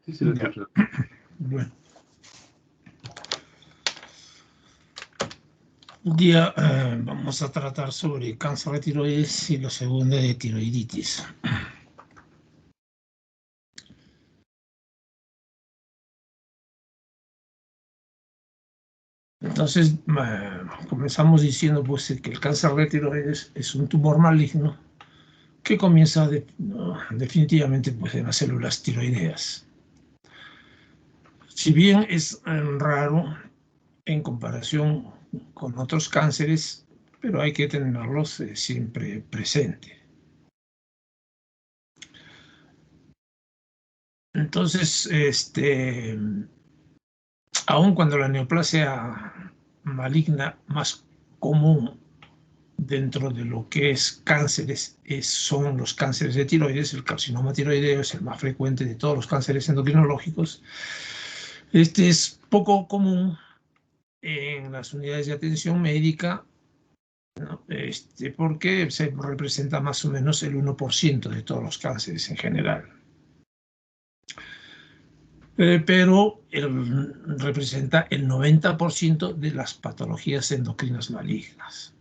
Sí, sí, lo escucho. Bueno. Un día vamos a tratar sobre cáncer de tiroides y la segunda de tiroiditis. Entonces, comenzamos diciendo pues, que el cáncer de tiroides es un tumor maligno que comienza definitivamente pues, en las células tiroideas. Si bien es raro en comparación con otros cánceres, pero hay que tenerlos siempre presente. Entonces, aun cuando la neoplasia maligna más común dentro de lo que es cánceres son los cánceres de tiroides, el carcinoma tiroideo es el más frecuente de todos los cánceres endocrinológicos. Este es poco común en las unidades de atención médica, ¿no? Porque se representa más o menos el 1% de todos los cánceres en general. Pero representa el 90% de las patologías endocrinas malignas.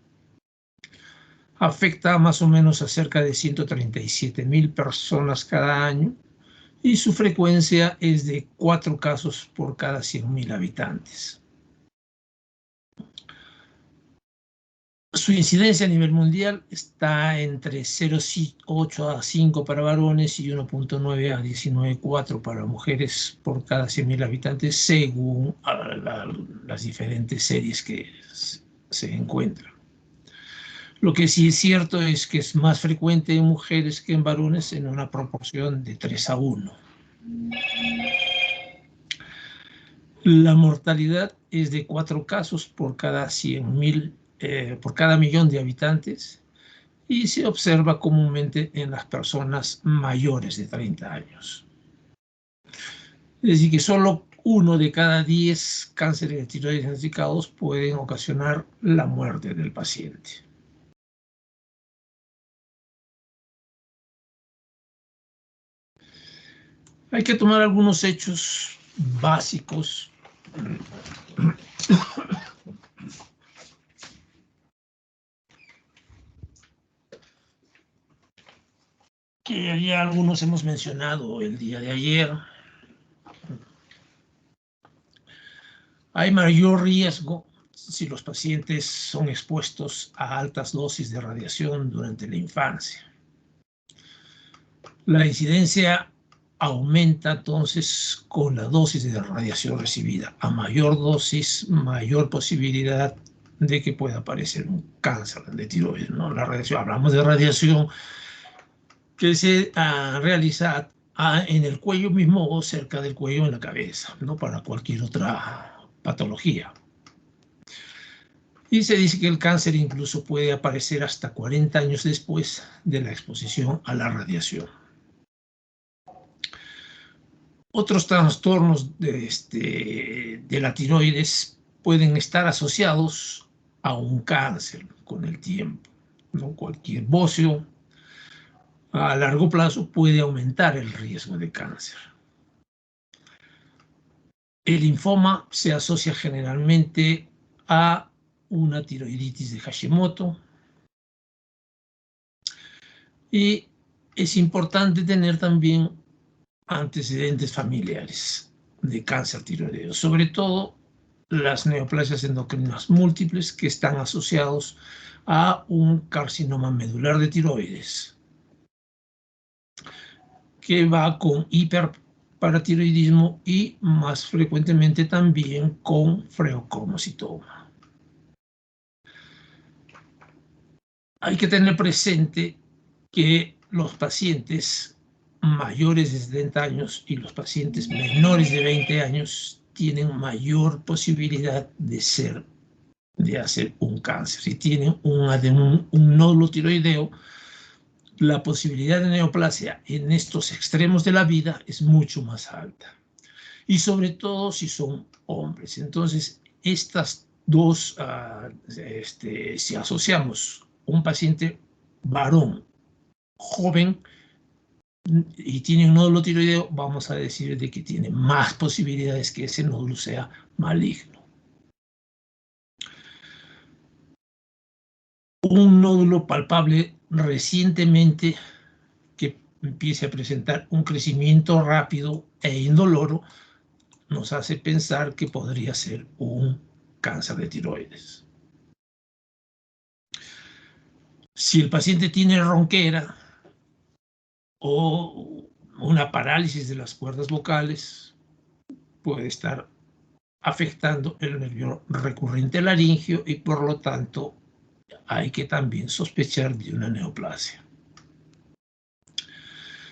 Afecta más o menos a cerca de 137.000 personas cada año y su frecuencia es de 4 casos por cada 100.000 habitantes. Su incidencia a nivel mundial está entre 0,8 a 5 para varones y 1,9 a 19,4 para mujeres por cada 100.000 habitantes, según las diferentes series que se encuentran. Lo que sí es cierto es que es más frecuente en mujeres que en varones en una proporción de 3 a 1. La mortalidad es de 4 casos por cada 100.000 por cada millón de habitantes y se observa comúnmente en las personas mayores de 30 años. Es decir, que solo 1 de cada 10 cánceres de tiroides diagnosticados pueden ocasionar la muerte del paciente. Hay que tomar algunos hechos básicos que ya algunos hemos mencionado el día de ayer. Hay mayor riesgo si los pacientes son expuestos a altas dosis de radiación durante la infancia. La incidencia aumenta entonces con la dosis de radiación recibida. A mayor dosis, mayor posibilidad de que pueda aparecer un cáncer de tiroides, ¿no? La radiación, hablamos de radiación que se realiza en el cuello mismo o cerca del cuello en la cabeza, no para cualquier otra patología. Y se dice que el cáncer incluso puede aparecer hasta 40 años después de la exposición a la radiación. Otros trastornos de la tiroides pueden estar asociados a un cáncer con el tiempo, ¿no? Cualquier bocio a largo plazo puede aumentar el riesgo de cáncer. El linfoma se asocia generalmente a una tiroiditis de Hashimoto y es importante tener también antecedentes familiares de cáncer tiroideo, sobre todo las neoplasias endocrinas múltiples que están asociados a un carcinoma medular de tiroides, que va con hiperparatiroidismo y más frecuentemente también con freocromocitoma. Hay que tener presente que los pacientes mayores de 70 años y los pacientes menores de 20 años tienen mayor posibilidad de hacer un cáncer. Si tienen un nódulo tiroideo, la posibilidad de neoplasia en estos extremos de la vida es mucho más alta. Y sobre todo si son hombres. Entonces, estas dos, si asociamos un paciente varón joven, y tiene un nódulo tiroideo, vamos a decir de que tiene más posibilidades que ese nódulo sea maligno. Un nódulo palpable recientemente que empiece a presentar un crecimiento rápido e indoloro nos hace pensar que podría ser un cáncer de tiroides. Si el paciente tiene ronquera o una parálisis de las cuerdas vocales, puede estar afectando el nervio recurrente laringio y por lo tanto hay que también sospechar de una neoplasia.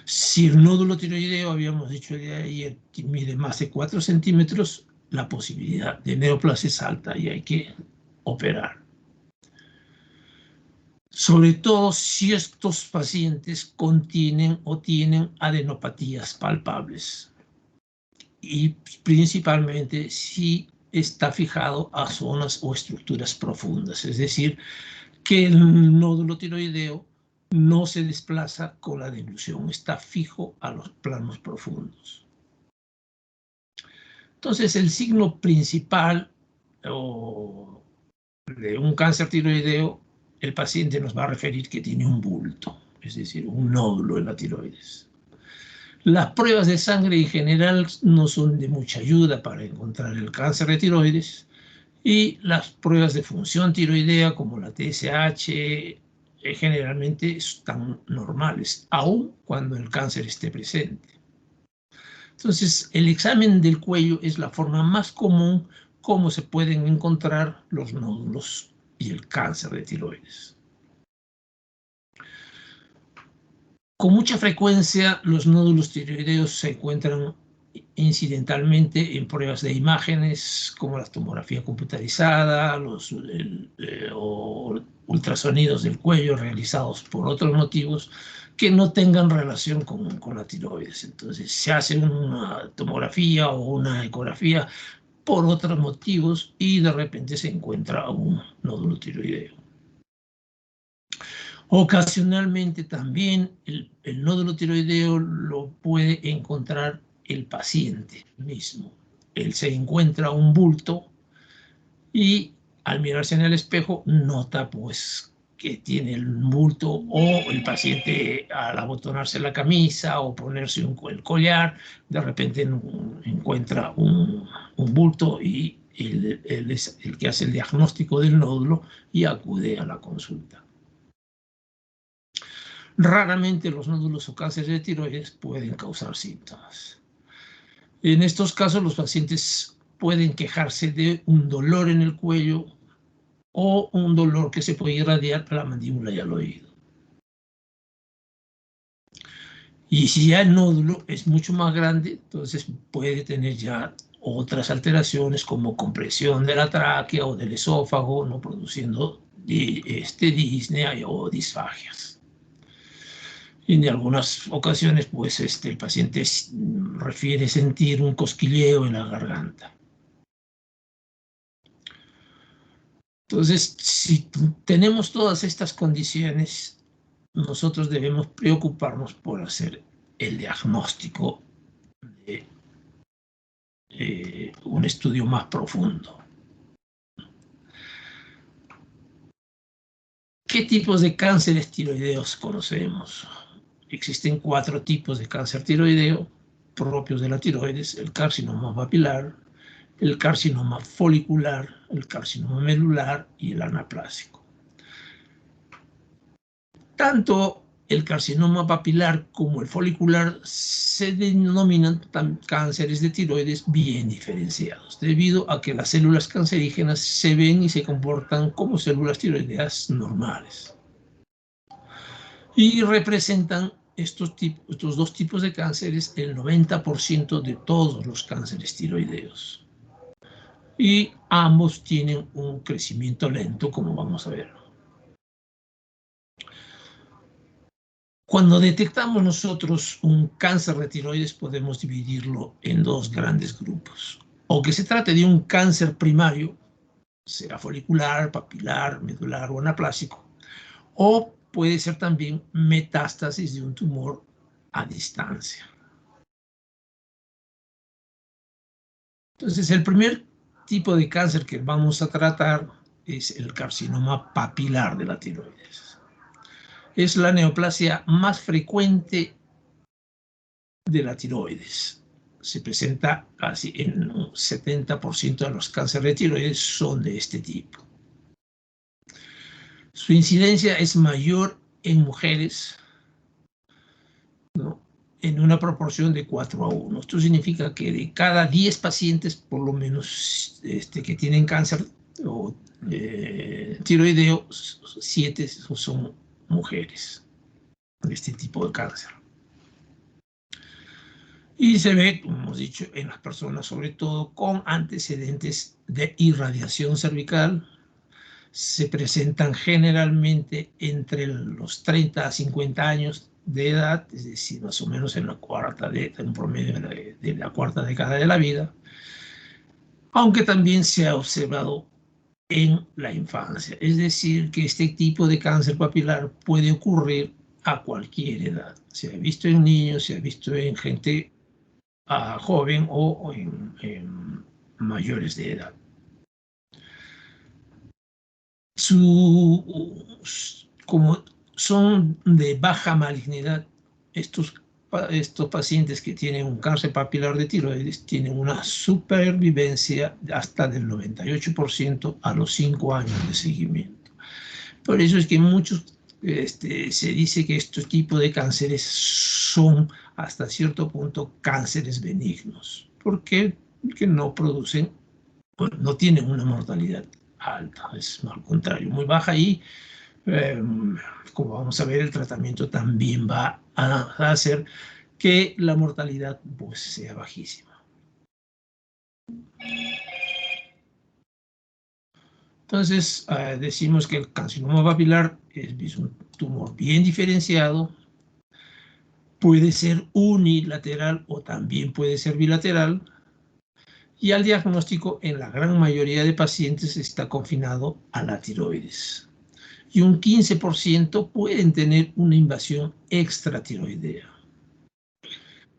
Si el nódulo tiroideo, habíamos dicho de ayer, que mide más de 4 centímetros, la posibilidad de neoplasia es alta y hay que operar. Sobre todo si estos pacientes contienen o tienen adenopatías palpables y principalmente si está fijado a zonas o estructuras profundas, es decir, que el nódulo tiroideo no se desplaza con la dilución, está fijo a los planos profundos. Entonces, el signo principal de un cáncer tiroideo, el paciente nos va a referir que tiene un bulto, es decir, un nódulo en la tiroides. Las pruebas de sangre en general no son de mucha ayuda para encontrar el cáncer de tiroides, y las pruebas de función tiroidea como la TSH generalmente están normales, aun cuando el cáncer esté presente. Entonces, el examen del cuello es la forma más común como se pueden encontrar los nódulos y el cáncer de tiroides. Con mucha frecuencia, los nódulos tiroideos se encuentran incidentalmente en pruebas de imágenes como la tomografía computarizada o ultrasonidos del cuello realizados por otros motivos que no tengan relación con la tiroides. Entonces se hace una tomografía o una ecografía por otros motivos y de repente se encuentra un nódulo tiroideo. Ocasionalmente también el nódulo tiroideo lo puede encontrar el paciente mismo. Él se encuentra un bulto y al mirarse en el espejo nota pues que tiene el bulto, o el paciente al abotonarse la camisa o ponerse el collar, de repente encuentra un bulto y él es el que hace el diagnóstico del nódulo y acude a la consulta. Raramente los nódulos o cánceres de tiroides pueden causar síntomas. En estos casos, los pacientes pueden quejarse de un dolor en el cuello o un dolor que se puede irradiar a la mandíbula y al oído. Y si ya el nódulo es mucho más grande, entonces puede tener ya otras alteraciones como compresión de la tráquea o del esófago, no produciendo disnea o disfagias. Y en algunas ocasiones, pues, el paciente refiere sentir un cosquilleo en la garganta. Entonces, si tenemos todas estas condiciones, nosotros debemos preocuparnos por hacer el diagnóstico de un estudio más profundo. ¿Qué tipos de cánceres tiroideos conocemos? Existen 4 tipos de cáncer tiroideo propios de la tiroides: el carcinoma papilar, el carcinoma folicular, el carcinoma medular y el anaplásico. Tanto el carcinoma papilar como el folicular se denominan cánceres de tiroides bien diferenciados, debido a que las células cancerígenas se ven y se comportan como células tiroideas normales. Y representan estos 2 tipos de cánceres el 90% de todos los cánceres tiroideos. Y ambos tienen un crecimiento lento, como vamos a ver. Cuando detectamos nosotros un cáncer de tiroides, podemos dividirlo en 2 grandes grupos. O que se trate de un cáncer primario, sea folicular, papilar, medular o anaplásico, o puede ser también metástasis de un tumor a distancia. Entonces, el primer tipo de cáncer que vamos a tratar es el carcinoma papilar de la tiroides. Es la neoplasia más frecuente de la tiroides. Se presenta casi en un 70% de los cánceres de tiroides son de este tipo. Su incidencia es mayor en mujeres, ¿no?, en una proporción de 4:1. Esto significa que de cada 10 pacientes, por lo menos que tienen cáncer o tiroideo, 7 son mujeres de este tipo de cáncer. Y se ve, como hemos dicho, en las personas sobre todo con antecedentes de irradiación cervical. Se presentan generalmente entre los 30 a 50 años de edad, es decir, más o menos en un promedio de la cuarta década de la vida, aunque también se ha observado en la infancia. Es decir, que este tipo de cáncer papilar puede ocurrir a cualquier edad. Se ha visto en niños, se ha visto en gente joven o en mayores de edad. Como son de baja malignidad, estos pacientes que tienen un cáncer papilar de tiroides tienen una supervivencia hasta del 98% a los 5 años de seguimiento. Por eso es que se dice que estos tipos de cánceres son hasta cierto punto cánceres benignos, porque no producen, bueno, no tienen una mortalidad alta, es al contrario, muy baja, y como vamos a ver, el tratamiento también va a hacer que la mortalidad pues sea bajísima. Entonces, decimos que el carcinoma papilar es un tumor bien diferenciado, puede ser unilateral o también puede ser bilateral, y al diagnóstico en la gran mayoría de pacientes está confinado a la tiroides. Y un 15% pueden tener una invasión extratiroidea.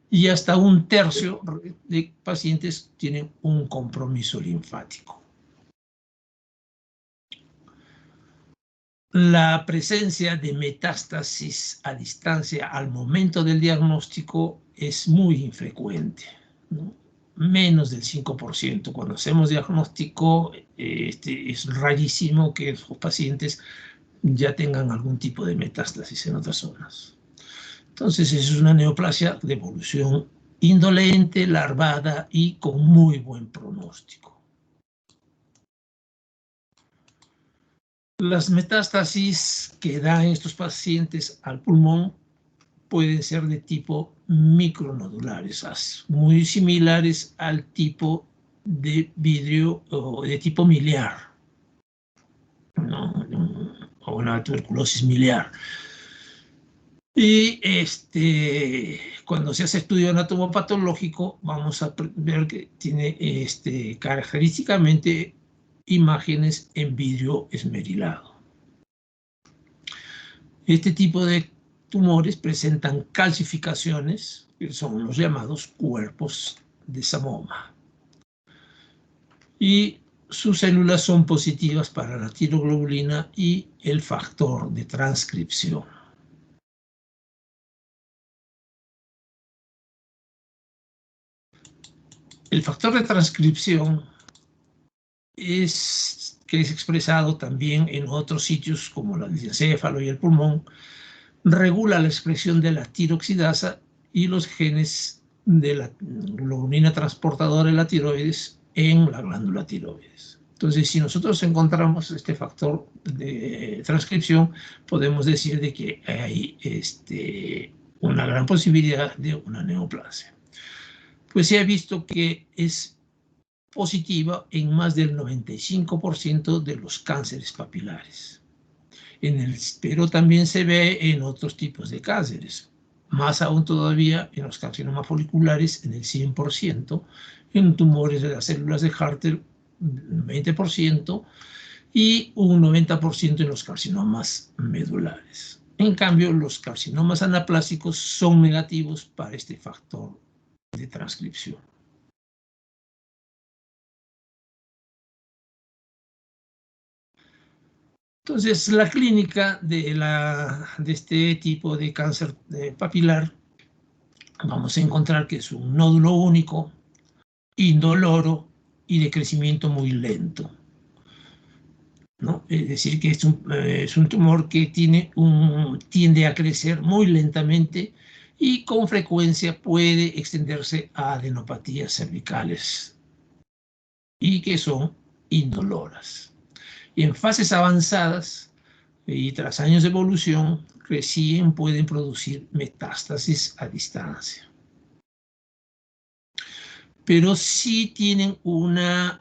Y hasta un tercio de pacientes tienen un compromiso linfático. La presencia de metástasis a distancia al momento del diagnóstico es muy infrecuente, ¿no? Menos del 5%. Cuando hacemos diagnóstico, es rarísimo que los pacientes ya tengan algún tipo de metástasis en otras zonas. Entonces, es una neoplasia de evolución indolente, larvada y con muy buen pronóstico. Las metástasis que dan estos pacientes al pulmón pueden ser de tipo micronodulares, muy similares al tipo de vidrio o de tipo miliar, ¿no?, o una tuberculosis miliar. Y cuando se hace estudio anatomopatológico, vamos a ver que tiene característicamente imágenes en vidrio esmerilado. Este tipo de tumores presentan calcificaciones, que son los llamados cuerpos de Samoma. Y sus células son positivas para la tiroglobulina y el factor de transcripción. El factor de transcripción que es expresado también en otros sitios como el encéfalo y el pulmón, regula la expresión de la tiroxidasa y los genes de la globulina transportadora de la tiroides en la glándula tiroides. Entonces, si nosotros encontramos este factor de transcripción, podemos decir de que hay una gran posibilidad de una neoplasia. Pues se ha visto que es positiva en más del 95% de los cánceres papilares. Pero también se ve en otros tipos de cánceres, más aún todavía en los carcinomas foliculares en el 100%, en tumores de las células de Harter 20% y un 90% en los carcinomas medulares. En cambio, los carcinomas anaplásicos son negativos para este factor de transcripción. Entonces, la clínica de este tipo de cáncer papilar, vamos a encontrar que es un nódulo único, indoloro y de crecimiento muy lento, ¿no? Es decir, que es un tumor que tiende a crecer muy lentamente y con frecuencia puede extenderse a adenopatías cervicales y que son indoloras. Y en fases avanzadas y tras años de evolución, recién pueden producir metástasis a distancia. Pero sí tienen una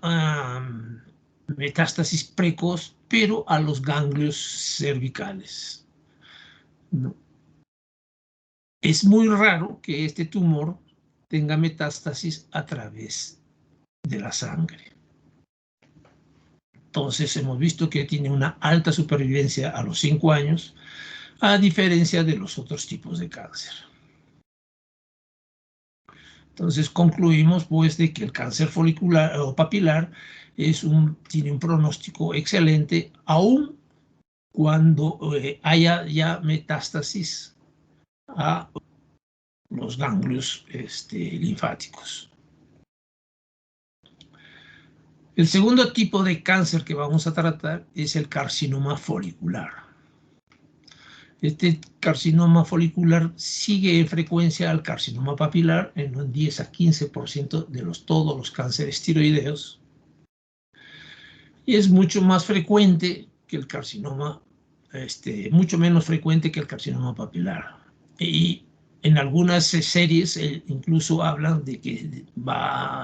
metástasis precoz, pero a los ganglios cervicales, ¿no? Es muy raro que este tumor tenga metástasis a través de la sangre. Entonces hemos visto que tiene una alta supervivencia a los 5 años, a diferencia de los otros tipos de cáncer. Entonces concluimos pues de que el cáncer folicular o papilar tiene un pronóstico excelente, aun cuando haya ya metástasis a los ganglios linfáticos. El segundo tipo de cáncer que vamos a tratar es el carcinoma folicular. Este carcinoma folicular sigue en frecuencia al carcinoma papilar en un 10 a 15% de todos los cánceres tiroideos, y es mucho más frecuente que el carcinoma, mucho menos frecuente que el carcinoma papilar. Y en algunas series incluso hablan de que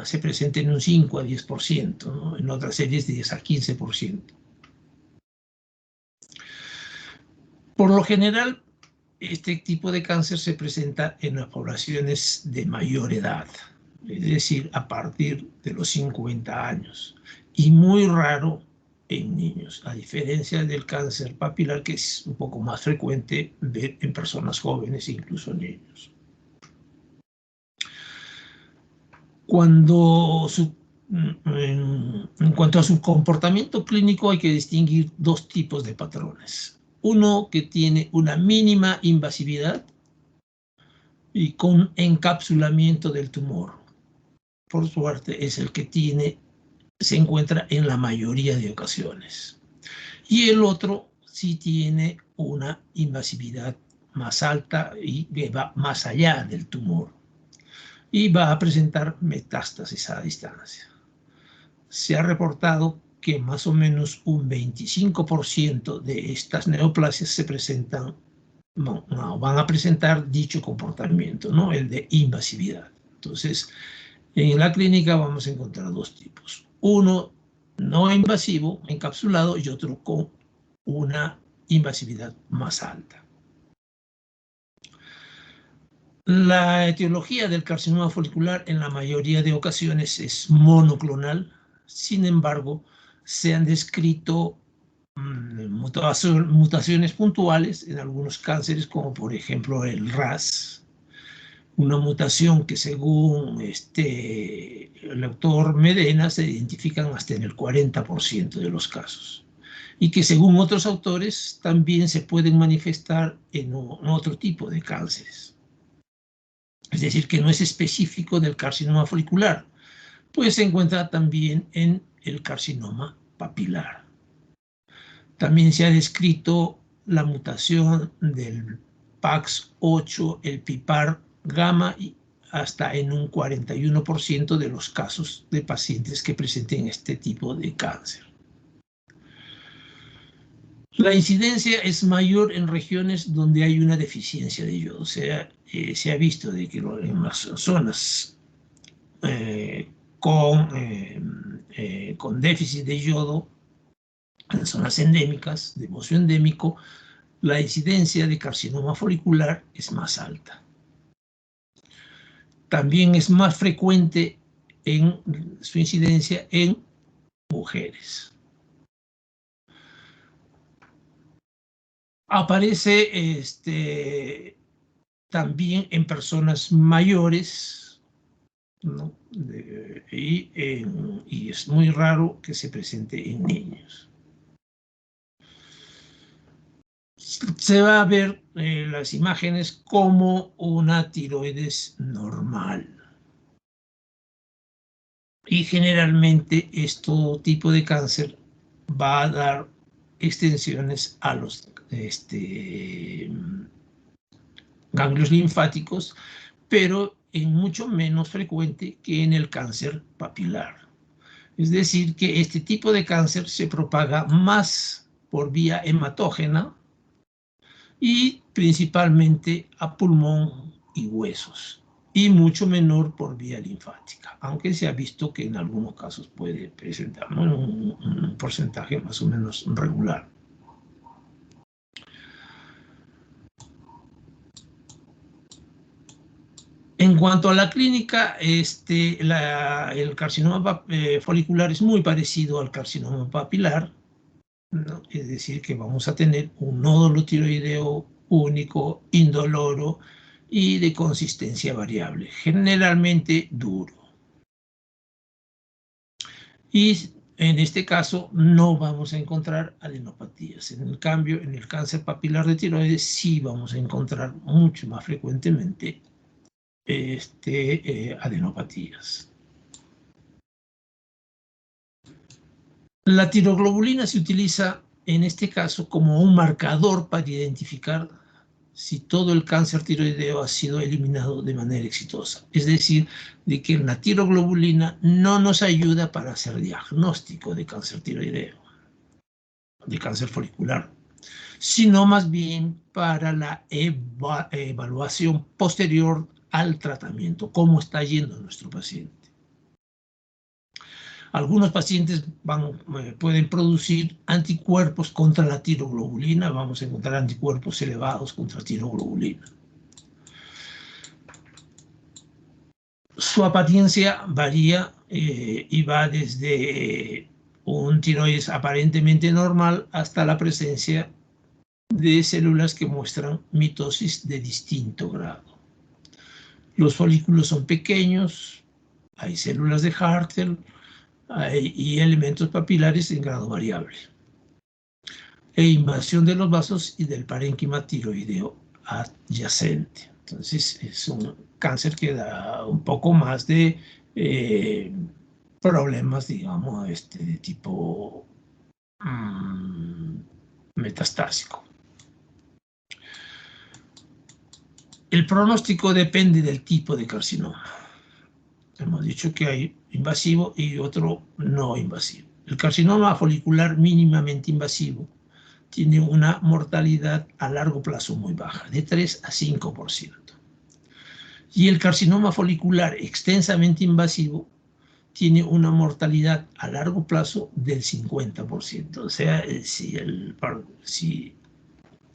se presenta en un 5 a 10%, ¿no? En otras series 10 a 15%. Por lo general, este tipo de cáncer se presenta en las poblaciones de mayor edad, es decir, a partir de los 50 años, y muy raro en niños, a diferencia del cáncer papilar, que es un poco más frecuente ver en personas jóvenes, incluso niños. En cuanto a su comportamiento clínico, hay que distinguir dos tipos de patrones. Uno que tiene una mínima invasividad y con encapsulamiento del tumor. Por suerte, es el que se encuentra en la mayoría de ocasiones. Y el otro sí tiene una invasividad más alta y va más allá del tumor, y va a presentar metástasis a distancia. Se ha reportado que más o menos un 25% de estas neoplasias van a presentar dicho comportamiento, ¿no? El de invasividad. Entonces, en la clínica vamos a encontrar dos tipos. Uno no invasivo, encapsulado, y otro con una invasividad más alta. La etiología del carcinoma folicular en la mayoría de ocasiones es monoclonal. Sin embargo, se han descrito mutaciones puntuales en algunos cánceres, como por ejemplo el RAS, una mutación que según el autor Medena se identifican hasta en el 40% de los casos, y que según otros autores también se pueden manifestar en otro tipo de cánceres. Es decir, que no es específico del carcinoma folicular, pues se encuentra también en el carcinoma papilar. También se ha descrito la mutación del PAX8, el PIPAR gamma, hasta en un 41% de los casos de pacientes que presenten este tipo de cáncer. La incidencia es mayor en regiones donde hay una deficiencia de yodo. O sea, se ha visto de que en las zonas con déficit de yodo, en zonas endémicas, de mozo endémico, la incidencia de carcinoma folicular es más alta. También es más frecuente en su incidencia en mujeres. Aparece también en personas mayores, ¿no? Y es muy raro que se presente en niños. Se va a ver las imágenes como una tiroides normal. Y generalmente este tipo de cáncer va a dar extensiones a los ganglios linfáticos, pero en mucho menos frecuente que en el cáncer papilar. Es decir, que este tipo de cáncer se propaga más por vía hematógena y principalmente a pulmón y huesos, y mucho menor por vía linfática, aunque se ha visto que en algunos casos puede presentar un porcentaje más o menos regular. En cuanto a la clínica, el carcinoma folicular es muy parecido al carcinoma papilar, ¿no? Es decir, que vamos a tener un nódulo tiroideo único, indoloro y de consistencia variable, generalmente duro. Y en este caso no vamos a encontrar adenopatías. En el cambio, en el cáncer papilar de tiroides sí vamos a encontrar mucho más frecuentemente adenopatías. La tiroglobulina se utiliza en este caso como un marcador para identificar si todo el cáncer tiroideo ha sido eliminado de manera exitosa. Es decir, de que la tiroglobulina no nos ayuda para hacer diagnóstico de cáncer tiroideo, de cáncer folicular, sino más bien para la evaluación posterior al tratamiento, cómo está yendo nuestro paciente. Algunos pacientes pueden producir anticuerpos contra la tiroglobulina, vamos a encontrar anticuerpos elevados contra tiroglobulina. Su apariencia varía y va desde un tiroides aparentemente normal hasta la presencia de células que muestran mitosis de distinto grado. Los folículos son pequeños, hay células de Hartel y elementos papilares en grado variable. E invasión de los vasos y del parénquima tiroideo adyacente. Entonces es un cáncer que da un poco más de problemas, digamos, de tipo metastásico. El pronóstico depende del tipo de carcinoma. Hemos dicho que hay invasivo y otro no invasivo. El carcinoma folicular mínimamente invasivo tiene una mortalidad a largo plazo muy baja, de 3 a 5%. Y el carcinoma folicular extensamente invasivo tiene una mortalidad a largo plazo del 50%. O sea, si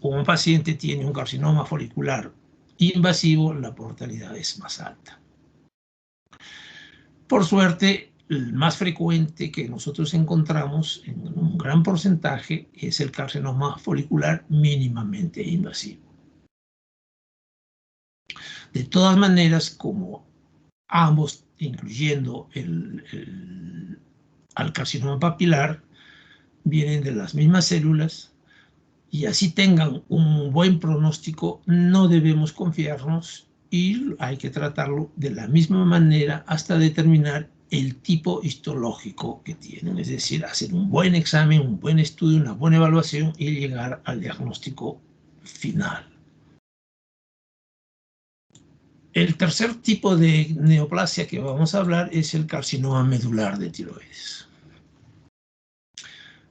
un paciente tiene un carcinoma folicular invasivo, la mortalidad es más alta. Por suerte, el más frecuente que nosotros encontramos en un gran porcentaje es el carcinoma folicular mínimamente invasivo. De todas maneras, como ambos, incluyendo al carcinoma papilar, vienen de las mismas células y así tengan un buen pronóstico, no debemos confiarnos y hay que tratarlo de la misma manera hasta determinar el tipo histológico que tienen, es decir, hacer un buen examen, un buen estudio, una buena evaluación y llegar al diagnóstico final. El tercer tipo de neoplasia que vamos a hablar es el carcinoma medular de tiroides.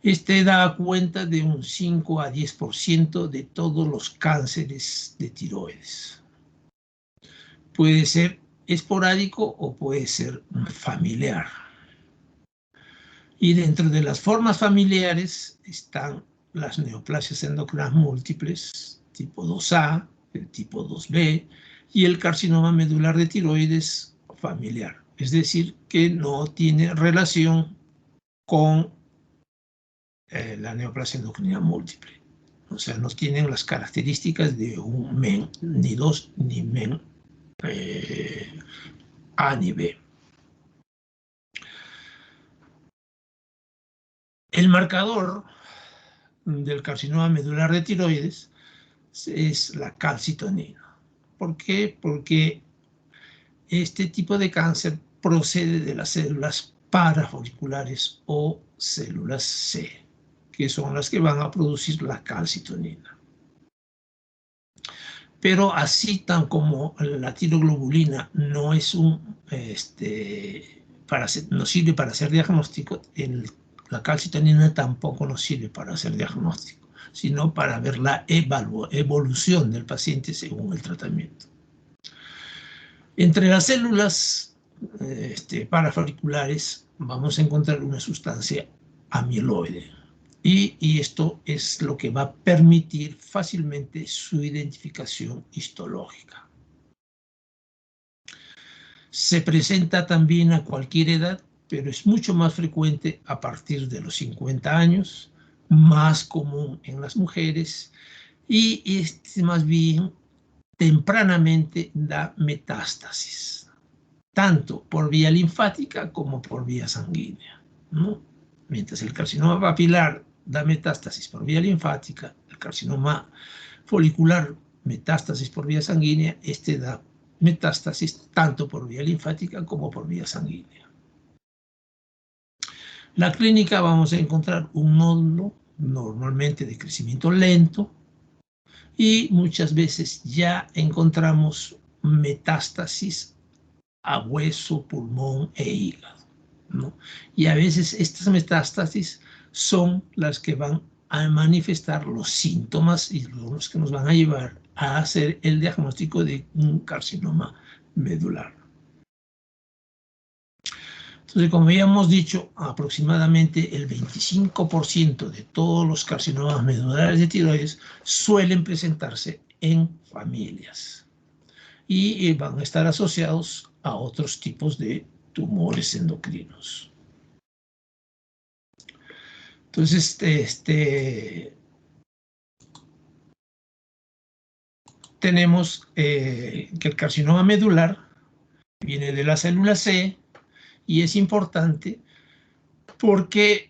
Este da cuenta de un 5 a 10% de todos los cánceres de tiroides. Puede ser esporádico o puede ser familiar. Y dentro de las formas familiares están las neoplasias endocrinas múltiples, tipo 2A, el tipo 2B, y el carcinoma medular de tiroides familiar. Es decir, que no tiene relación con la neoplasia endocrina múltiple. O sea, no tienen las características de un MEN, ni 2, ni MEN A ni B. El marcador del carcinoma medular de tiroides es la calcitonina. ¿Por qué? Porque este tipo de cáncer procede de las células parafoliculares o células C, que son las que van a producir la calcitonina. Pero así tan como la tiroglobulina no es no sirve para hacer diagnóstico, la calcitonina tampoco nos sirve para hacer diagnóstico, sino para ver la evolución del paciente según el tratamiento. Entre las células parafoliculares vamos a encontrar una sustancia amiloide. Y esto es lo que va a permitir fácilmente su identificación histológica. Se presenta también a cualquier edad, pero es mucho más frecuente a partir de los 50 años, más común en las mujeres, y más bien tempranamente da metástasis, tanto por vía linfática como por vía sanguínea, ¿no? Mientras el carcinoma papilar da metástasis por vía linfática, el carcinoma folicular metástasis por vía sanguínea, da metástasis tanto por vía linfática como por vía sanguínea. La clínica vamos a encontrar un nódulo normalmente de crecimiento lento y muchas veces ya encontramos metástasis a hueso, pulmón e hígado, ¿no? Y a veces estas metástasis son las que van a manifestar los síntomas y los que nos van a llevar a hacer el diagnóstico de un carcinoma medular. Entonces, como ya hemos dicho, aproximadamente el 25% de todos los carcinomas medulares de tiroides suelen presentarse en familias y van a estar asociados a otros tipos de tumores endocrinos. Entonces, tenemos que el carcinoma medular viene de la célula C y es importante porque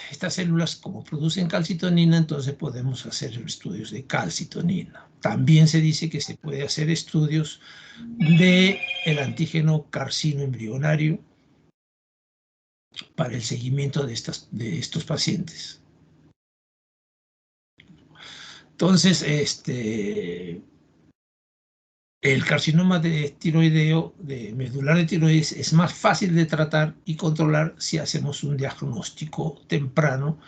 estas células, como producen calcitonina, entonces podemos hacer estudios de calcitonina. También se dice que se puede hacer estudios del antígeno carcino embrionario para el seguimiento de estos pacientes. Entonces, el carcinoma de tiroideo, de medular de tiroides, es más fácil de tratar y controlar si hacemos un diagnóstico temprano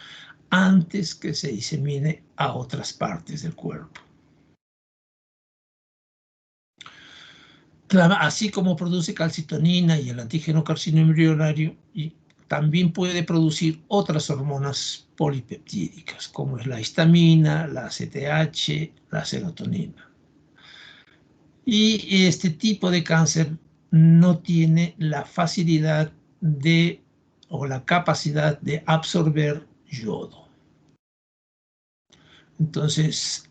antes que se disemine a otras partes del cuerpo. Así como produce calcitonina y el antígeno carcino embrionario, y también puede producir otras hormonas polipeptídicas, como es la histamina, la ACTH, la serotonina. Y este tipo de cáncer no tiene la facilidad o la capacidad de absorber yodo. Entonces,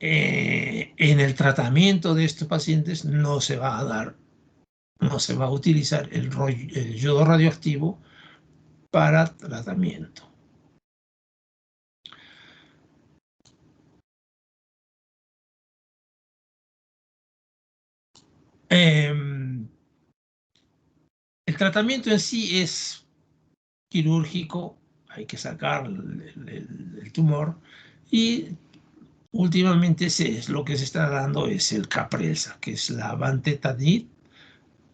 en el tratamiento de estos pacientes no se va a utilizar el yodo radioactivo para tratamiento. El tratamiento en sí es quirúrgico, hay que sacar el tumor y últimamente lo que se está dando es el Caprelsa, que es la vantetadine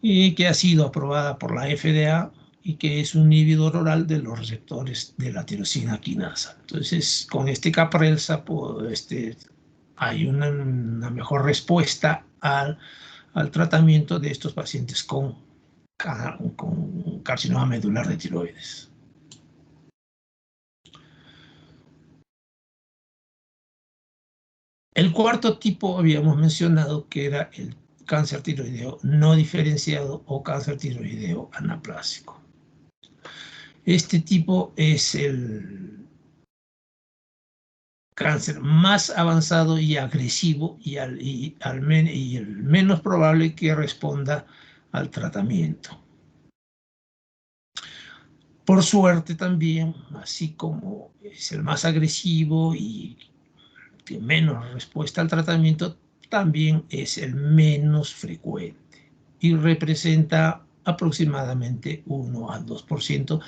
y que ha sido aprobada por la FDA y que es un inhibidor oral de los receptores de la tirosina quinasa. Entonces, con este Caprelsa hay una mejor respuesta al tratamiento de estos pacientes con carcinoma medular de tiroides. El cuarto tipo habíamos mencionado que era el cáncer tiroideo no diferenciado o cáncer tiroideo anaplásico. Este tipo es el cáncer más avanzado y agresivo y el menos probable que responda al tratamiento. Por suerte también, así como es el más agresivo y que menos respuesta al tratamiento, también es el menos frecuente y representa aproximadamente 1 al 2%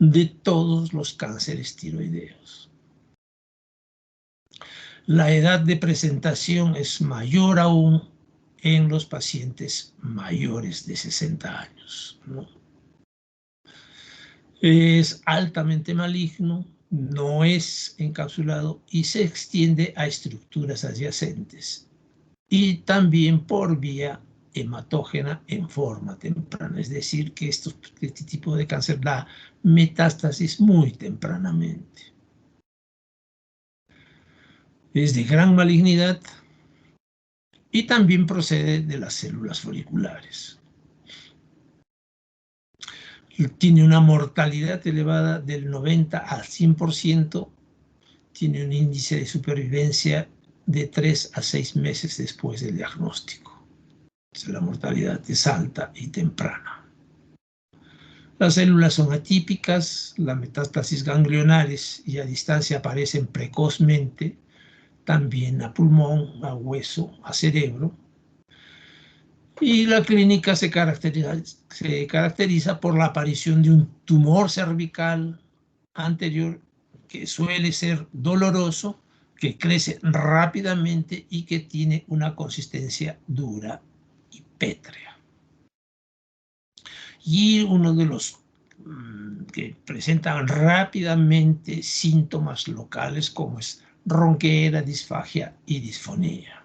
de todos los cánceres tiroideos. La edad de presentación es mayor aún en los pacientes mayores de 60 años, ¿no? Es altamente maligno, no es encapsulado y se extiende a estructuras adyacentes y también por vía hematógena en forma temprana, es decir, que este tipo de cáncer da metástasis muy tempranamente. Es de gran malignidad y también procede de las células foliculares. Tiene una mortalidad elevada del 90 al 100%, tiene un índice de supervivencia de 3 a 6 meses después del diagnóstico. Entonces, la mortalidad es alta y temprana. Las células son atípicas, las metástasis ganglionales y a distancia aparecen precozmente, también a pulmón, a hueso, a cerebro. Y la clínica se caracteriza por la aparición de un tumor cervical anterior que suele ser doloroso, que crece rápidamente y que tiene una consistencia dura y pétrea. Y uno de los que presentan rápidamente síntomas locales como es ronquera, disfagia y disfonía.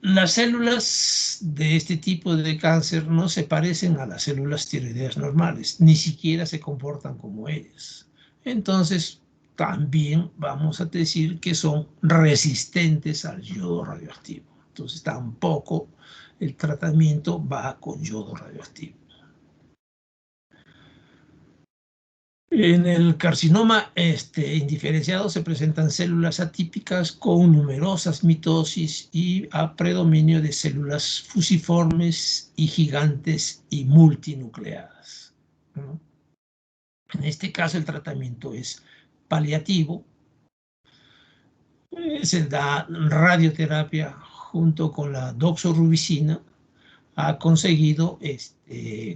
Las células de este tipo de cáncer no se parecen a las células tiroideas normales, ni siquiera se comportan como ellas. Entonces, también vamos a decir que son resistentes al yodo radioactivo. Entonces, tampoco el tratamiento va con yodo radioactivo. En el carcinoma indiferenciado se presentan células atípicas con numerosas mitosis y a predominio de células fusiformes y gigantes y multinucleadas, ¿no? En este caso el tratamiento es paliativo, se da radioterapia junto con la doxorubicina. Ha conseguido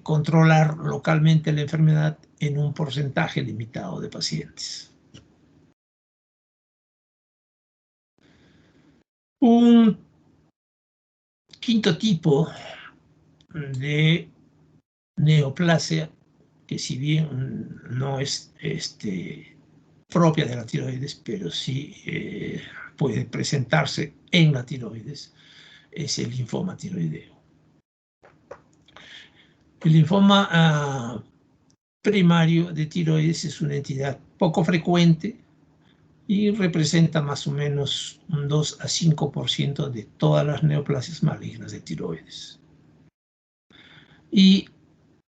controlar localmente la enfermedad en un porcentaje limitado de pacientes. Un quinto tipo de neoplasia, que si bien no es propia de la tiroides, pero sí puede presentarse en la tiroides, es el linfoma tiroideo. El linfoma primario de tiroides es una entidad poco frecuente y representa más o menos un 2 a 5% de todas las neoplasias malignas de tiroides. Y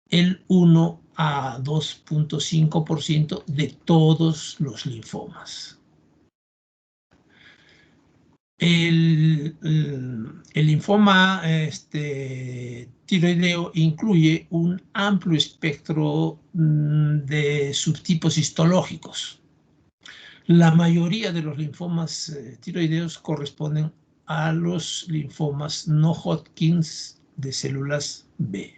el 1 a 2.5% de todos los linfomas. El linfoma tiroideo incluye un amplio espectro de subtipos histológicos. La mayoría de los linfomas tiroideos corresponden a los linfomas no Hodgkins de células B.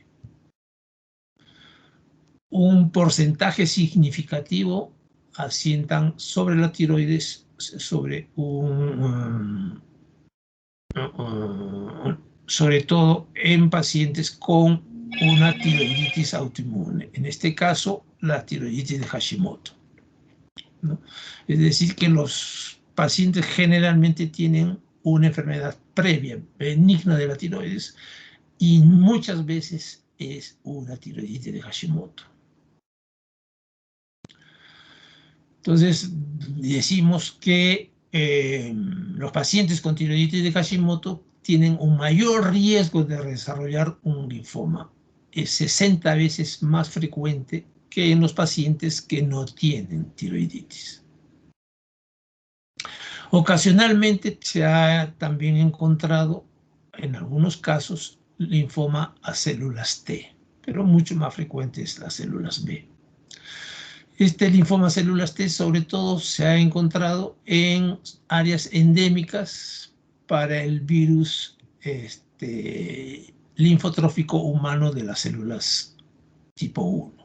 Un porcentaje significativo asientan sobre la tiroides, sobre todo en pacientes con una tiroiditis autoinmune, en este caso la tiroiditis de Hashimoto, ¿no? Es decir, que los pacientes generalmente tienen una enfermedad previa, benigna de la tiroides, y muchas veces es una tiroiditis de Hashimoto. Entonces, decimos que los pacientes con tiroiditis de Hashimoto tienen un mayor riesgo de desarrollar un linfoma. Es 60 veces más frecuente que en los pacientes que no tienen tiroiditis. Ocasionalmente se ha también encontrado, en algunos casos, linfoma a células T, pero mucho más frecuente es las células B. Este linfoma a células T sobre todo se ha encontrado en áreas endémicas para el virus linfotrófico humano de las células tipo 1.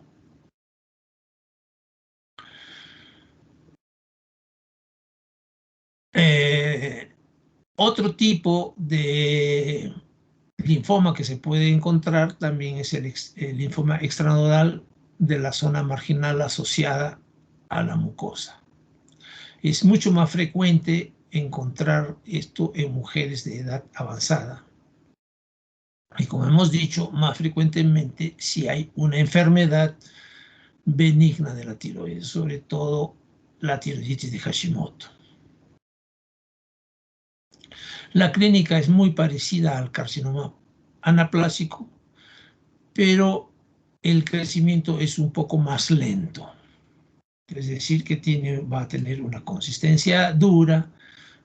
Otro tipo de linfoma que se puede encontrar también es el linfoma extranodal de la zona marginal asociada a la mucosa. Es mucho más frecuente encontrar esto en mujeres de edad avanzada. Y como hemos dicho, más frecuentemente si hay una enfermedad benigna de la tiroides, sobre todo la tiroiditis de Hashimoto. La clínica es muy parecida al carcinoma anaplásico, pero el crecimiento es un poco más lento. Es decir, que va a tener una consistencia dura,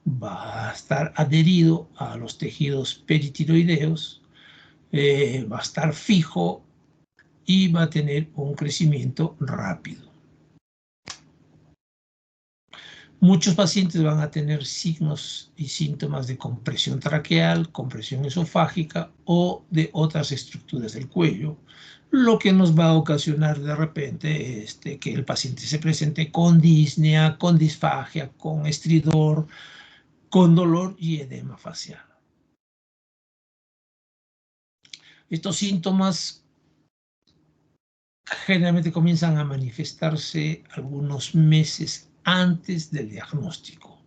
va a estar adherido a los tejidos peritiroideos, va a estar fijo y va a tener un crecimiento rápido. Muchos pacientes van a tener signos y síntomas de compresión traqueal, compresión esofágica o de otras estructuras del cuello, lo que nos va a ocasionar de repente que el paciente se presente con disnea, con disfagia, con estridor, con dolor y edema facial. Estos síntomas generalmente comienzan a manifestarse algunos meses antes del diagnóstico,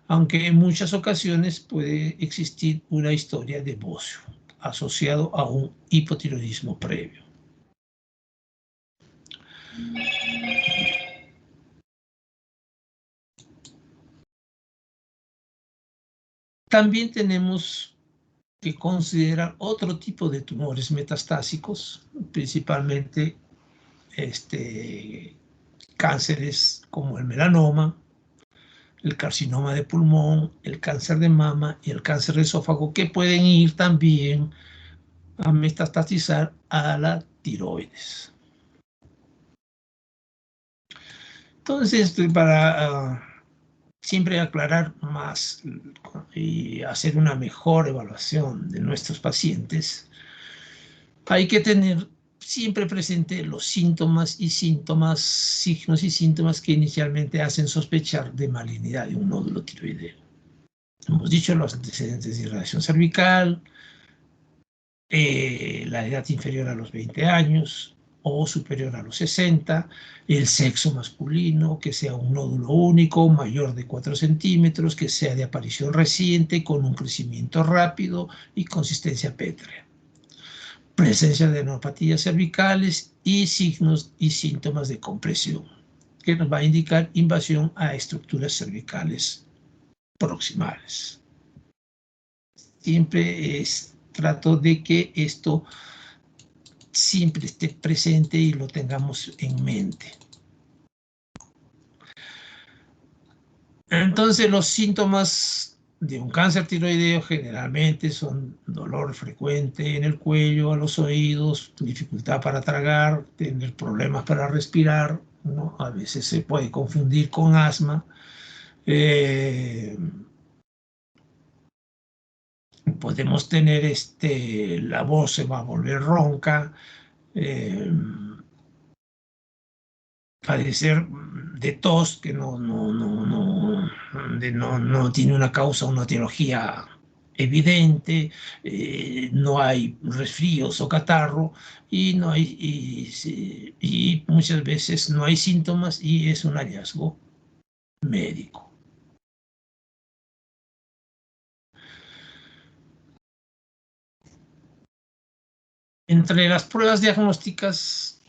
aunque en muchas ocasiones puede existir una historia de bocio asociado a un hipotiroidismo previo. También tenemos que considerar otro tipo de tumores metastásicos, principalmente cánceres como el melanoma, el carcinoma de pulmón, el cáncer de mama y el cáncer de esófago, que pueden ir también a metastatizar a la tiroides. Entonces, para siempre aclarar más y hacer una mejor evaluación de nuestros pacientes, hay que tener siempre presente los signos y síntomas que inicialmente hacen sospechar de malignidad de un nódulo tiroideo. Hemos dicho los antecedentes de irradiación cervical, la edad inferior a los 20 años o superior a los 60, el sexo masculino, que sea un nódulo único, mayor de 4 centímetros, que sea de aparición reciente, con un crecimiento rápido y consistencia pétrea. Presencia de neuropatías cervicales y signos y síntomas de compresión, que nos va a indicar invasión a estructuras cervicales proximales. Siempre trato de que esto siempre esté presente y lo tengamos en mente. Entonces, los síntomas de un cáncer tiroideo generalmente son dolor frecuente en el cuello, a los oídos, dificultad para tragar, tener problemas para respirar, ¿no? A veces se puede confundir con asma. Podemos tener la voz se va a volver ronca, padecer de tos que no tiene una causa, una etiología evidente, no hay resfríos o catarro y muchas veces no hay síntomas y es un hallazgo médico. Entre las pruebas diagnósticas,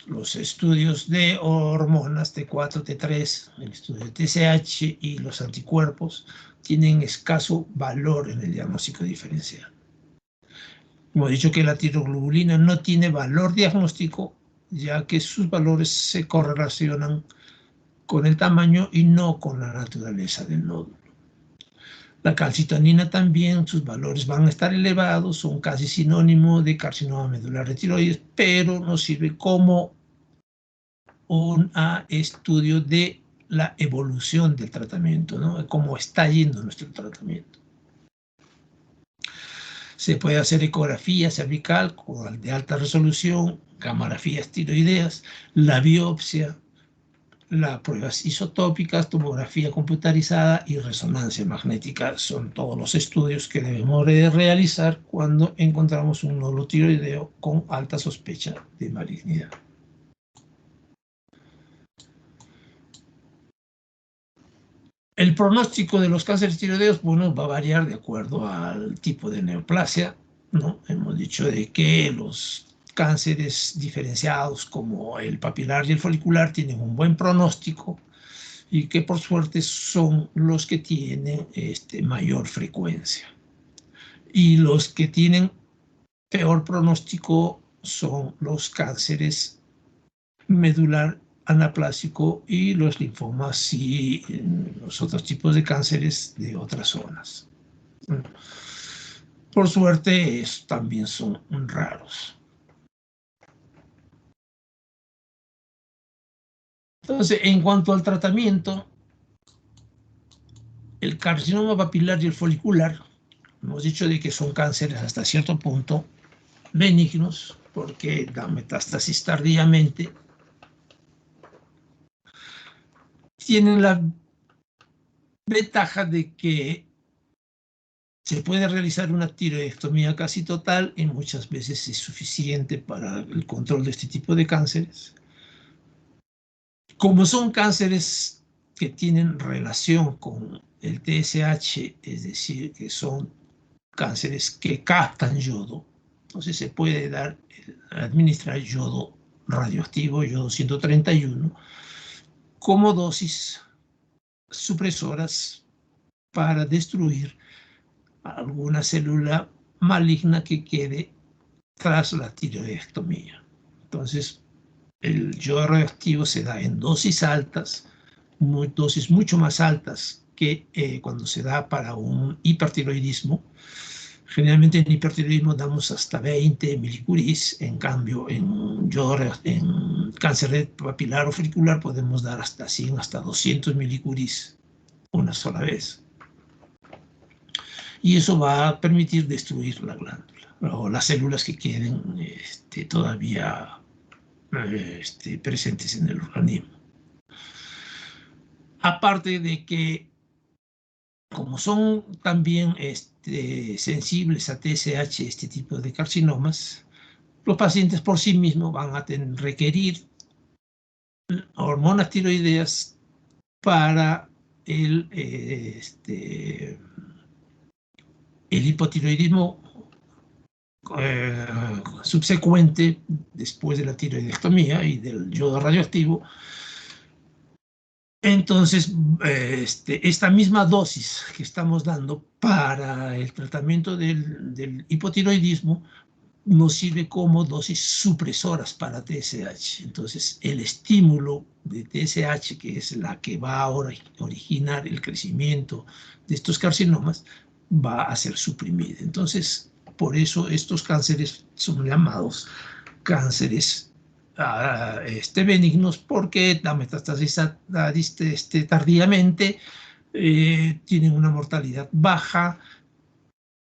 los estudios de hormonas T4, T3, el estudio de TSH y los anticuerpos tienen escaso valor en el diagnóstico diferencial. Hemos dicho que la tiroglobulina no tiene valor diagnóstico, ya que sus valores se correlacionan con el tamaño y no con la naturaleza del nódulo. La calcitonina también, sus valores van a estar elevados, son casi sinónimo de carcinoma medular de tiroides, pero nos sirve como un estudio de la evolución del tratamiento, ¿no? Cómo está yendo nuestro tratamiento. Se puede hacer ecografía cervical de alta resolución, gamografías tiroideas, la biopsia, las pruebas isotópicas, tomografía computarizada y resonancia magnética. Son todos los estudios que debemos realizar cuando encontramos un nódulo tiroideo con alta sospecha de malignidad. El pronóstico de los cánceres tiroideos, bueno, va a variar de acuerdo al tipo de neoplasia, ¿no? Hemos dicho de que los cánceres diferenciados como el papilar y el folicular tienen un buen pronóstico y que por suerte son los que tienen mayor frecuencia. Y los que tienen peor pronóstico son los cánceres medular anaplásico y los linfomas y los otros tipos de cánceres de otras zonas. Por suerte, también son raros. Entonces, en cuanto al tratamiento, el carcinoma papilar y el folicular, hemos dicho de que son cánceres hasta cierto punto benignos, porque dan metástasis tardíamente, tienen la ventaja de que se puede realizar una tiroidectomía casi total y muchas veces es suficiente para el control de este tipo de cánceres. Como son cánceres que tienen relación con el TSH, es decir, que son cánceres que captan yodo, entonces se puede administrar yodo radioactivo, yodo 131, como dosis supresoras para destruir alguna célula maligna que quede tras la tiroidectomía. Entonces, el yodo radioactivo se da en dosis altas, dosis mucho más altas que cuando se da para un hipertiroidismo. Generalmente en hipertiroidismo damos hasta 20 milicuris, en cambio en cáncer papilar o folicular podemos dar hasta 100, hasta 200 milicuris una sola vez. Y eso va a permitir destruir la glándula o las células que queden todavía presentes en el organismo. Aparte de que, como son también sensibles a TSH, este tipo de carcinomas, los pacientes por sí mismos van a requerir hormonas tiroideas para el hipotiroidismo subsecuente después de la tiroidectomía y del yodo radioactivo. Entonces, esta misma dosis que estamos dando para el tratamiento del hipotiroidismo nos sirve como dosis supresoras para TSH. Entonces, el estímulo de TSH, que es la que va a originar el crecimiento de estos carcinomas, va a ser suprimida. Entonces, por eso estos cánceres son llamados cánceres benignos, porque la metástasis tardíamente, tienen una mortalidad baja,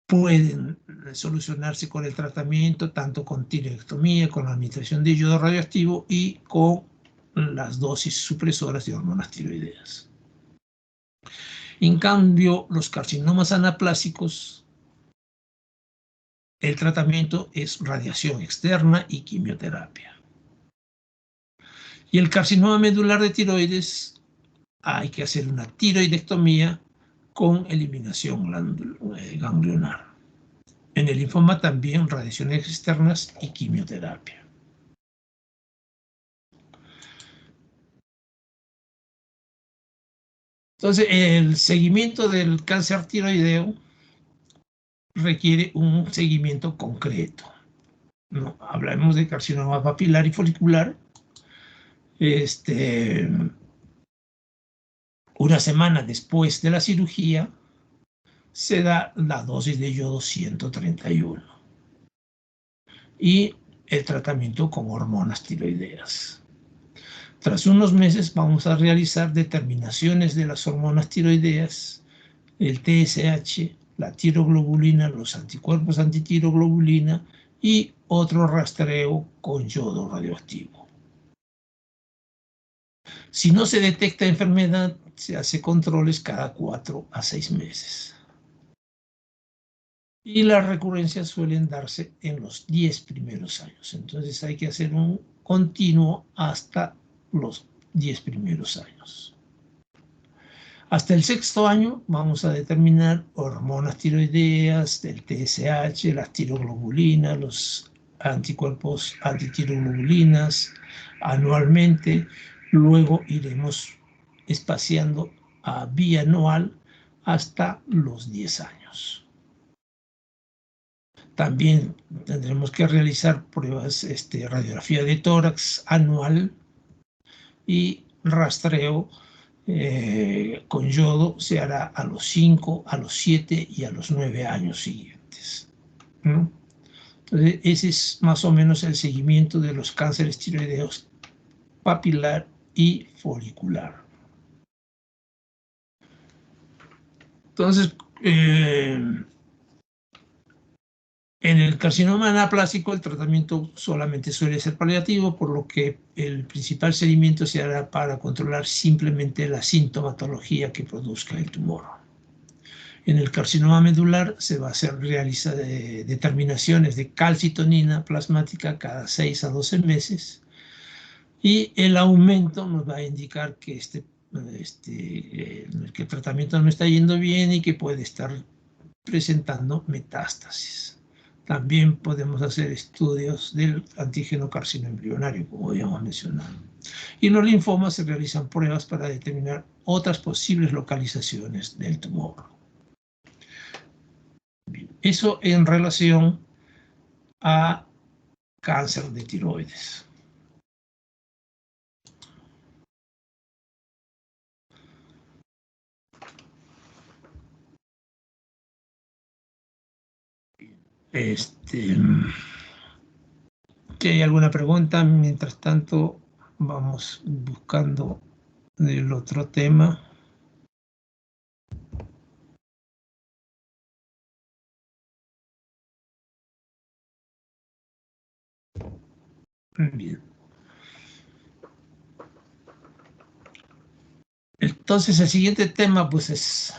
pueden solucionarse con el tratamiento, tanto con tiroidectomía, con la administración de yodo radioactivo y con las dosis supresoras de hormonas tiroideas. En cambio, los carcinomas anaplásicos, el tratamiento es radiación externa y quimioterapia. Y el carcinoma medular de tiroides, hay que hacer una tiroidectomía con eliminación ganglionar. En el linfoma también radiaciones externas y quimioterapia. Entonces, el seguimiento del cáncer tiroideo requiere un seguimiento concreto, ¿no? Hablamos de carcinoma papilar y folicular. Una semana después de la cirugía se da la dosis de yodo 131 y el tratamiento con hormonas tiroideas. Tras unos meses vamos a realizar determinaciones de las hormonas tiroideas, el TSH, la tiroglobulina, los anticuerpos antitiroglobulina y otro rastreo con yodo radioactivo. Si no se detecta enfermedad, se hace controles cada 4 a 6 meses. Y las recurrencias suelen darse en los 10 primeros años. Entonces hay que hacer un continuo hasta los 10 primeros años. Hasta el 6º año vamos a determinar hormonas tiroideas, el TSH, las tiroglobulinas, los anticuerpos antitiroglobulinas anualmente. Luego iremos espaciando a bianual hasta los 10 años. También tendremos que realizar pruebas, radiografía de tórax anual y rastreo con yodo se hará a los 5, a los 7 y a los 9 años siguientes, ¿no? Entonces, ese es más o menos el seguimiento de los cánceres tiroideos papilar y folicular. Entonces, en el carcinoma anaplásico el tratamiento solamente suele ser paliativo, por lo que el principal seguimiento se hará para controlar simplemente la sintomatología que produzca el tumor. En el carcinoma medular se va a hacer determinaciones de calcitonina plasmática cada 6 a 12 meses y el aumento nos va a indicar que que el tratamiento no está yendo bien y que puede estar presentando metástasis. También podemos hacer estudios del antígeno carcinoembrionario, como habíamos mencionado. Y en los linfomas se realizan pruebas para determinar otras posibles localizaciones del tumor. Bien, eso en relación a cáncer de tiroides. Si hay alguna pregunta, mientras tanto vamos buscando el otro tema. Bien. Entonces el siguiente tema pues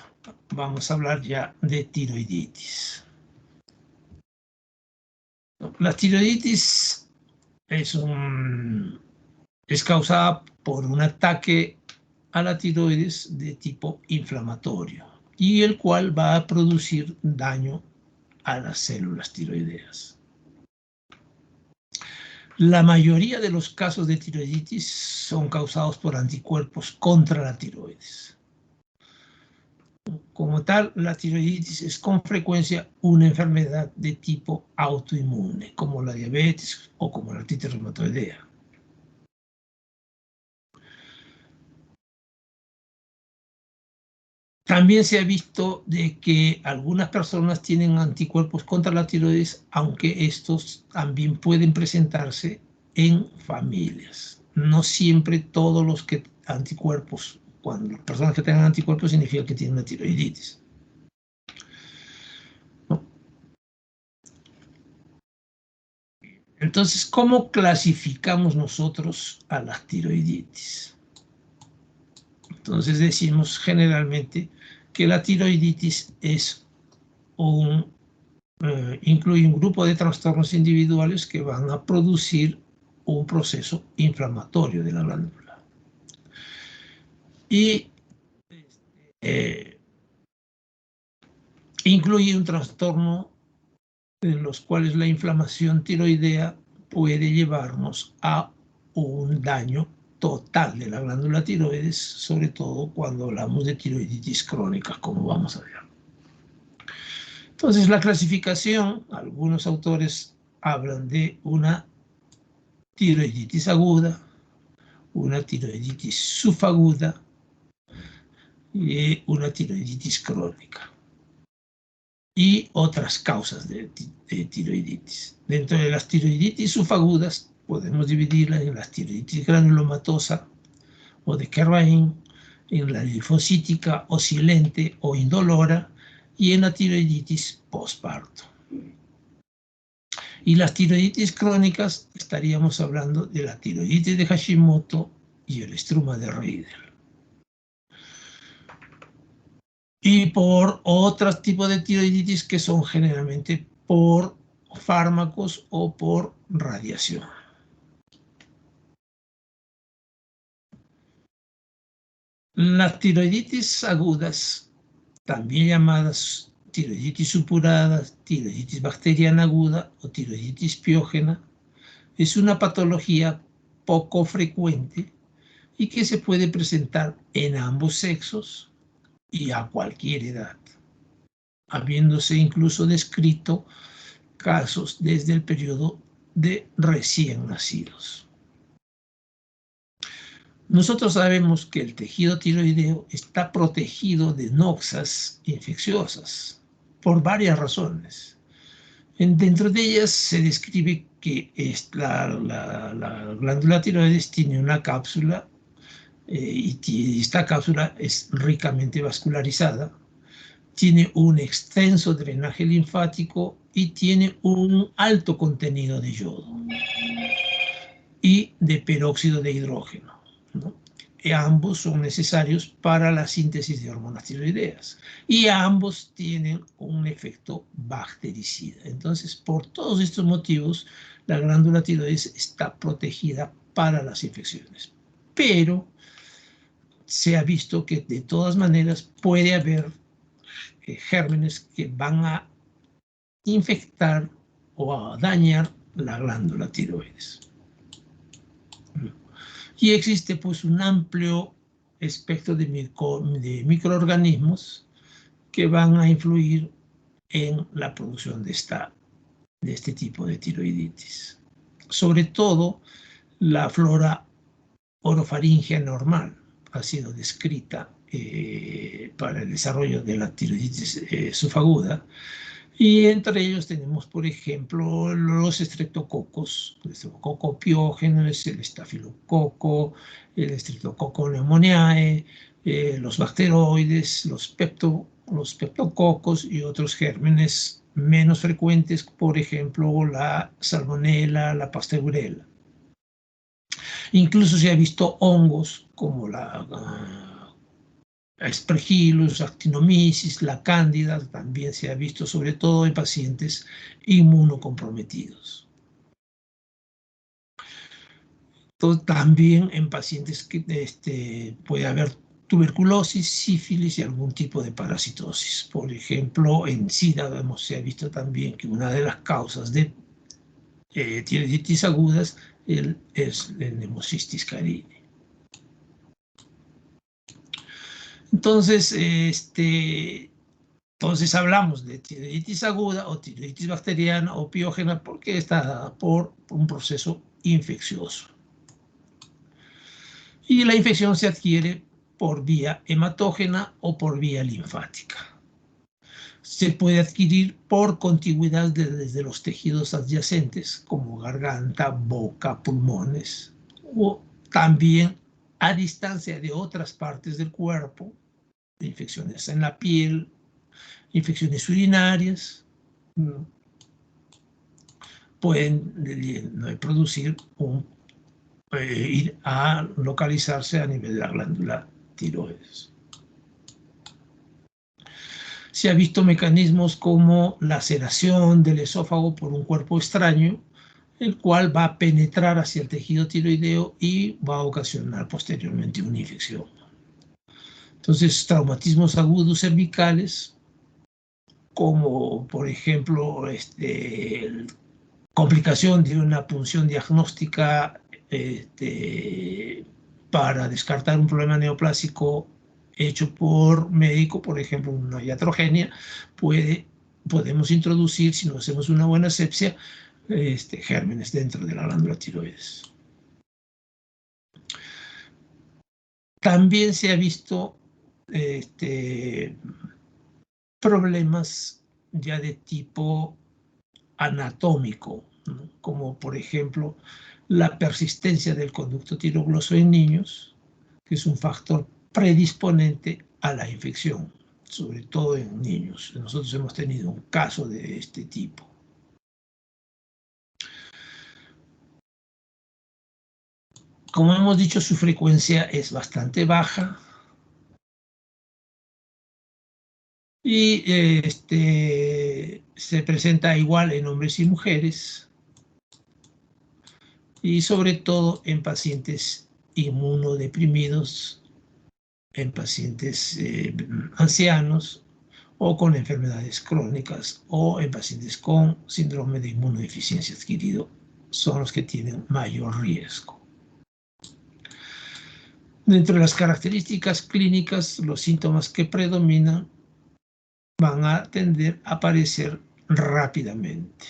vamos a hablar ya de tiroiditis. La tiroiditis es causada por un ataque a la tiroides de tipo inflamatorio y el cual va a producir daño a las células tiroideas. La mayoría de los casos de tiroiditis son causados por anticuerpos contra la tiroides. Como tal, la tiroiditis es con frecuencia una enfermedad de tipo autoinmune, como la diabetes o como la artritis reumatoidea. También se ha visto de que algunas personas tienen anticuerpos contra la tiroides, aunque estos también pueden presentarse en familias. No siempre todos los anticuerpos, cuando las personas que tengan anticuerpos significa que tienen una tiroiditis, ¿no? Entonces, ¿cómo clasificamos nosotros a la tiroiditis? Entonces decimos generalmente que la tiroiditis incluye un grupo de trastornos individuales que van a producir un proceso inflamatorio de la glándula. Y incluye un trastorno en los cuales la inflamación tiroidea puede llevarnos a un daño total de la glándula tiroides, sobre todo cuando hablamos de tiroiditis crónica, como vamos a ver. Entonces, la clasificación, algunos autores hablan de una tiroiditis aguda, una tiroiditis subaguda y una tiroiditis crónica. Y otras causas de tiroiditis. Dentro de las tiroiditis subagudas podemos dividirlas en la tiroiditis granulomatosa o de Kerr-Weill, en la linfocítica o silente o indolora y en la tiroiditis postparto. Y las tiroiditis crónicas estaríamos hablando de la tiroiditis de Hashimoto y el estruma de Riedel. Y por otros tipos de tiroiditis que son generalmente por fármacos o por radiación. Las tiroiditis agudas, también llamadas tiroiditis supurada, tiroiditis bacteriana aguda o tiroiditis piógena, es una patología poco frecuente y que se puede presentar en ambos sexos y a cualquier edad, habiéndose incluso descrito casos desde el periodo de recién nacidos. Nosotros sabemos que el tejido tiroideo está protegido de noxas infecciosas por varias razones. Dentro de ellas se describe que la glándula tiroides tiene una cápsula y esta cápsula es ricamente vascularizada, tiene un extenso drenaje linfático y tiene un alto contenido de yodo y de peróxido de hidrógeno, ¿no? Ambos son necesarios para la síntesis de hormonas tiroideas y ambos tienen un efecto bactericida. Entonces, por todos estos motivos, la glándula tiroides está protegida para las infecciones. Pero se ha visto que de todas maneras puede haber gérmenes que van a infectar o a dañar la glándula tiroides. Y existe pues un amplio espectro de microorganismos que van a influir en la producción de este tipo de tiroiditis. Sobre todo la flora orofaringea normal ha sido descrita para el desarrollo de la tiroiditis subaguda. Y entre ellos tenemos, por ejemplo, los estreptococos, el estreptococo piógenes, el estafilococo, el estreptococo pneumoniae, los bacteroides, los peptococos y otros gérmenes menos frecuentes, por ejemplo, la salmonela, la pasteurella. Incluso se ha visto hongos como la Aspergillus, Actinomyces, la cándida, también se ha visto sobre todo en pacientes inmunocomprometidos. También en pacientes que puede haber tuberculosis, sífilis y algún tipo de parasitosis. Por ejemplo, en SIDA se ha visto también que una de las causas de tiroiditis agudas es el Pneumocystis carinii. Entonces, entonces hablamos de tiroiditis aguda o tiroiditis bacteriana o piógena porque está dada por un proceso infeccioso. Y la infección se adquiere por vía hematógena o por vía linfática. Se puede adquirir por contigüidad desde los tejidos adyacentes como garganta, boca, pulmones o también a distancia de otras partes del cuerpo, infecciones en la piel, infecciones urinarias, pueden producir ir a localizarse a nivel de la glándula tiroides. Se ha visto mecanismos como laceración del esófago por un cuerpo extraño, el cual va a penetrar hacia el tejido tiroideo y va a ocasionar posteriormente una infección. Entonces, traumatismos agudos cervicales, como por ejemplo complicación de una punción diagnóstica para descartar un problema neoplásico hecho por médico, por ejemplo una iatrogenia, puede podemos introducir, si no hacemos una buena asepsia, gérmenes dentro de la glándula tiroides. También se ha visto problemas ya de tipo anatómico, ¿no? Como por ejemplo la persistencia del conducto tirogloso en niños, que es un factor predisponente a la infección, sobre todo en niños. Nosotros hemos tenido un caso de este tipo. Como hemos dicho, su frecuencia es bastante baja. Y se presenta igual en hombres y mujeres, y sobre todo en pacientes inmunodeprimidos, en pacientes ancianos o con enfermedades crónicas o en pacientes con síndrome de inmunodeficiencia adquirido, son los que tienen mayor riesgo. Dentro de las características clínicas, los síntomas que predominan van a tender a aparecer rápidamente.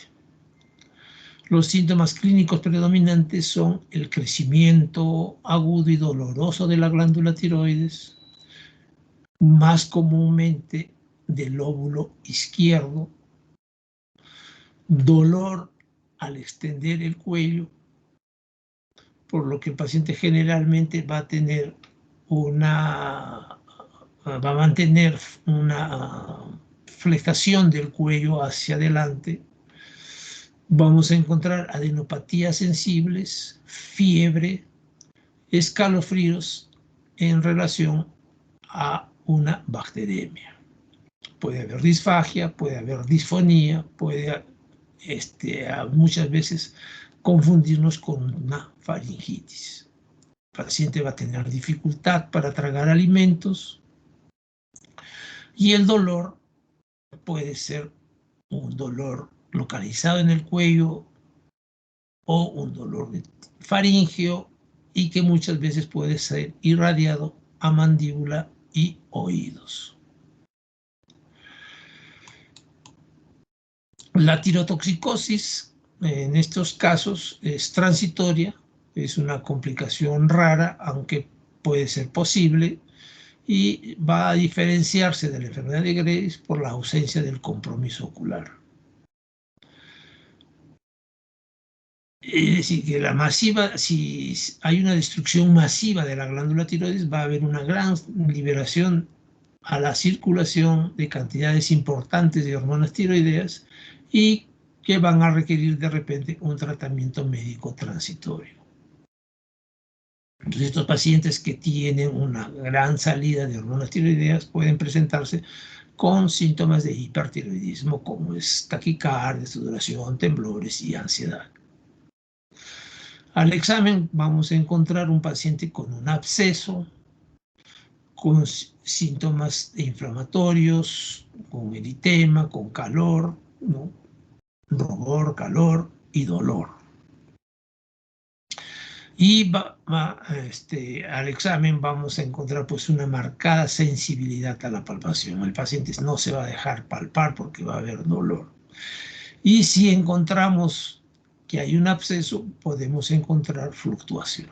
Los síntomas clínicos predominantes son el crecimiento agudo y doloroso de la glándula tiroides, más comúnmente del lóbulo izquierdo, dolor al extender el cuello, por lo que el paciente generalmente va a mantener una flexión del cuello hacia adelante. Vamos a encontrar adenopatías sensibles, fiebre, escalofríos en relación a una bacteremia. Puede haber disfagia, puede haber disfonía, puede muchas veces confundirnos con una faringitis. El paciente va a tener dificultad para tragar alimentos y el dolor puede ser un dolor localizado en el cuello o un dolor faríngeo y que muchas veces puede ser irradiado a mandíbula y oídos. La tirotoxicosis en estos casos es transitoria, es una complicación rara, aunque puede ser posible, y va a diferenciarse de la enfermedad de Graves por la ausencia del compromiso ocular. Es decir, que si hay una destrucción masiva de la glándula tiroides, va a haber una gran liberación a la circulación de cantidades importantes de hormonas tiroideas y que van a requerir de repente un tratamiento médico transitorio. Entonces, estos pacientes que tienen una gran salida de hormonas tiroideas pueden presentarse con síntomas de hipertiroidismo como es taquicardia, sudoración, temblores y ansiedad. Al examen vamos a encontrar un paciente con un absceso, con síntomas inflamatorios, con eritema, con calor, ¿no? Rubor, calor y dolor. Y al examen vamos a encontrar pues una marcada sensibilidad a la palpación. El paciente no se va a dejar palpar porque va a haber dolor. Y si encontramos que hay un absceso, podemos encontrar fluctuación.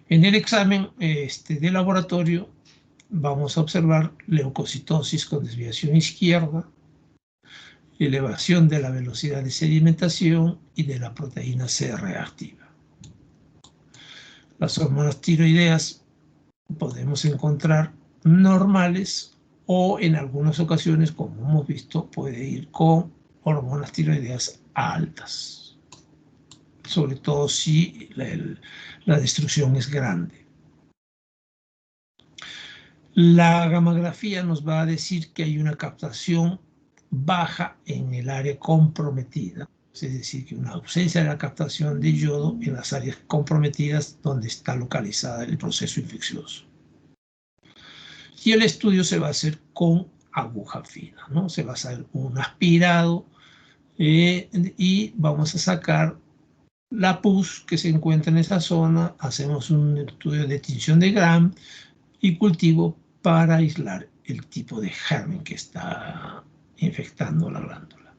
En el examen de laboratorio vamos a observar leucocitosis con desviación izquierda, elevación de la velocidad de sedimentación y de la proteína C reactiva. Las hormonas tiroideas podemos encontrar normales o en algunas ocasiones, como hemos visto, puede ir con hormonas tiroideas altas, sobre todo si la destrucción es grande. La gammagrafía nos va a decir que hay una captación baja en el área comprometida, es decir, que una ausencia de la captación de yodo en las áreas comprometidas donde está localizada el proceso infeccioso. Y el estudio se va a hacer con aguja fina, ¿no? Se va a hacer un aspirado y vamos a sacar la pus que se encuentra en esa zona, hacemos un estudio de tinción de Gram y cultivo para aislar el tipo de germen que está infectando la glándula.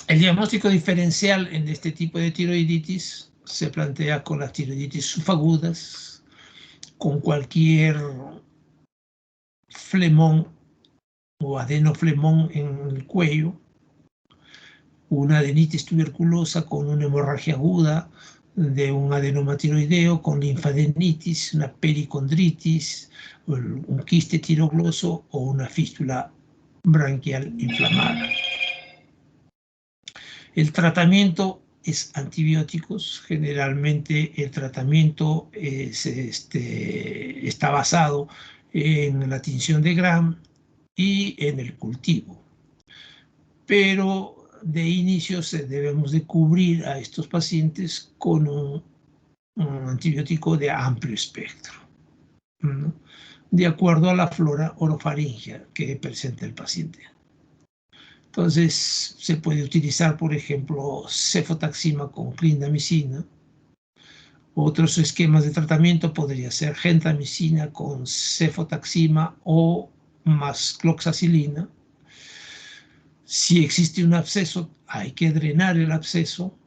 El diagnóstico diferencial en este tipo de tiroiditis se plantea con las tiroiditis subagudas, con cualquier flemón o adenoflemón en el cuello, una adenitis tuberculosa con una hemorragia aguda de un adenoma tiroideo, con linfadenitis, una pericondritis, un quiste tirogloso o una fístula branquial inflamada. El tratamiento es antibióticos. Generalmente el tratamiento está basado en la tinción de Gram y en el cultivo. Pero de inicio debemos de cubrir a estos pacientes con un antibiótico de amplio espectro, ¿no?, de acuerdo a la flora orofaringea que presenta el paciente. Entonces, se puede utilizar, por ejemplo, cefotaxima con clindamicina. Otros esquemas de tratamiento podría ser gentamicina con cefotaxima o más cloxacilina. Si existe un absceso, hay que drenar el absceso,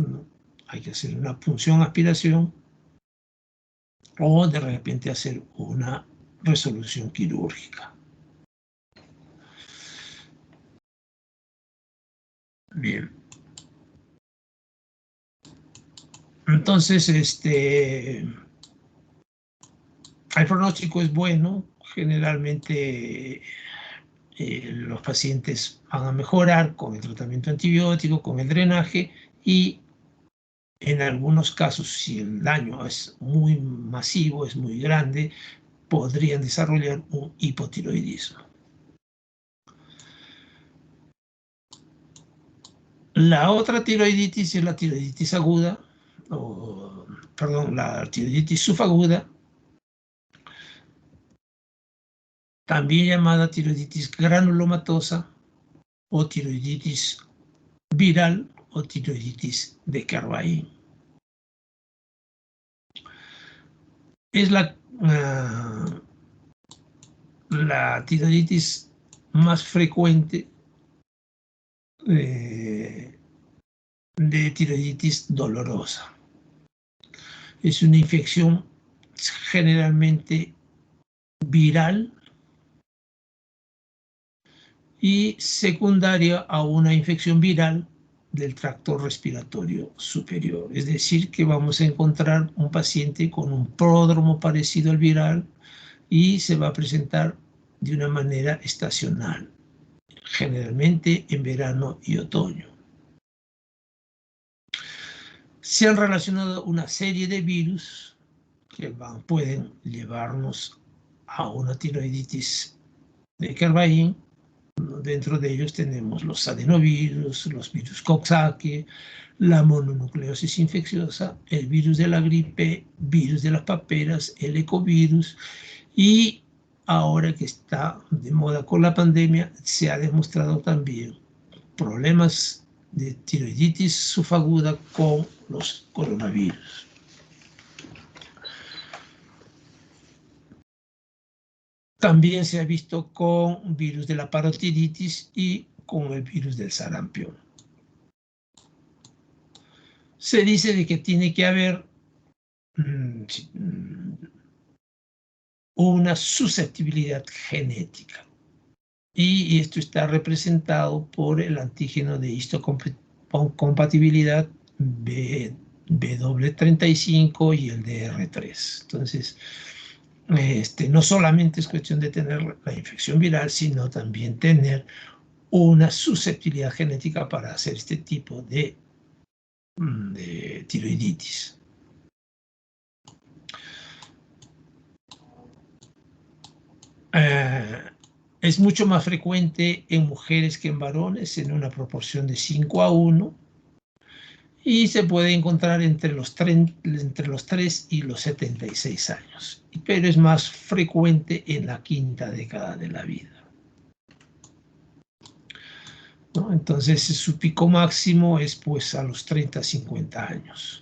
¿no?, hay que hacer una punción-aspiración o de repente hacer una resolución quirúrgica. Bien. Entonces, el pronóstico es bueno. Generalmente los pacientes van a mejorar con el tratamiento antibiótico, con el drenaje, y en algunos casos, si el daño es muy masivo, es muy grande, podrían desarrollar un hipotiroidismo. La otra tiroiditis es la tiroiditis aguda, la tiroiditis subaguda, también llamada tiroiditis granulomatosa o tiroiditis viral o tiroiditis de Kervain. Es la tiroiditis más frecuente de tiroiditis dolorosa. Es una infección generalmente viral y secundaria a una infección viral del tracto respiratorio superior. Es decir, que vamos a encontrar un paciente con un pródromo parecido al viral y se va a presentar de una manera estacional, generalmente en verano y otoño. Se han relacionado una serie de virus que pueden llevarnos a una tiroiditis de Kervain. Dentro de ellos tenemos los adenovirus, los virus Coxsackie, la mononucleosis infecciosa, el virus de la gripe, virus de las paperas, el ecovirus, y ahora que está de moda con la pandemia, se ha demostrado también problemas de tiroiditis subaguda con los coronavirus. También se ha visto con virus de la parotiditis y con el virus del sarampión. Se dice de que tiene que haber una susceptibilidad genética, y esto está representado por el antígeno de histocompatibilidad W35 y el DR3. Entonces, no solamente es cuestión de tener la infección viral, sino también tener una susceptibilidad genética para hacer este tipo de tiroiditis. Es mucho más frecuente en mujeres que en varones, en una proporción de 5:1, y se puede encontrar entre los 3 y los 76 años, pero es más frecuente en la quinta década de la vida. ¿no? Entonces su pico máximo es pues a los 30, 50 años.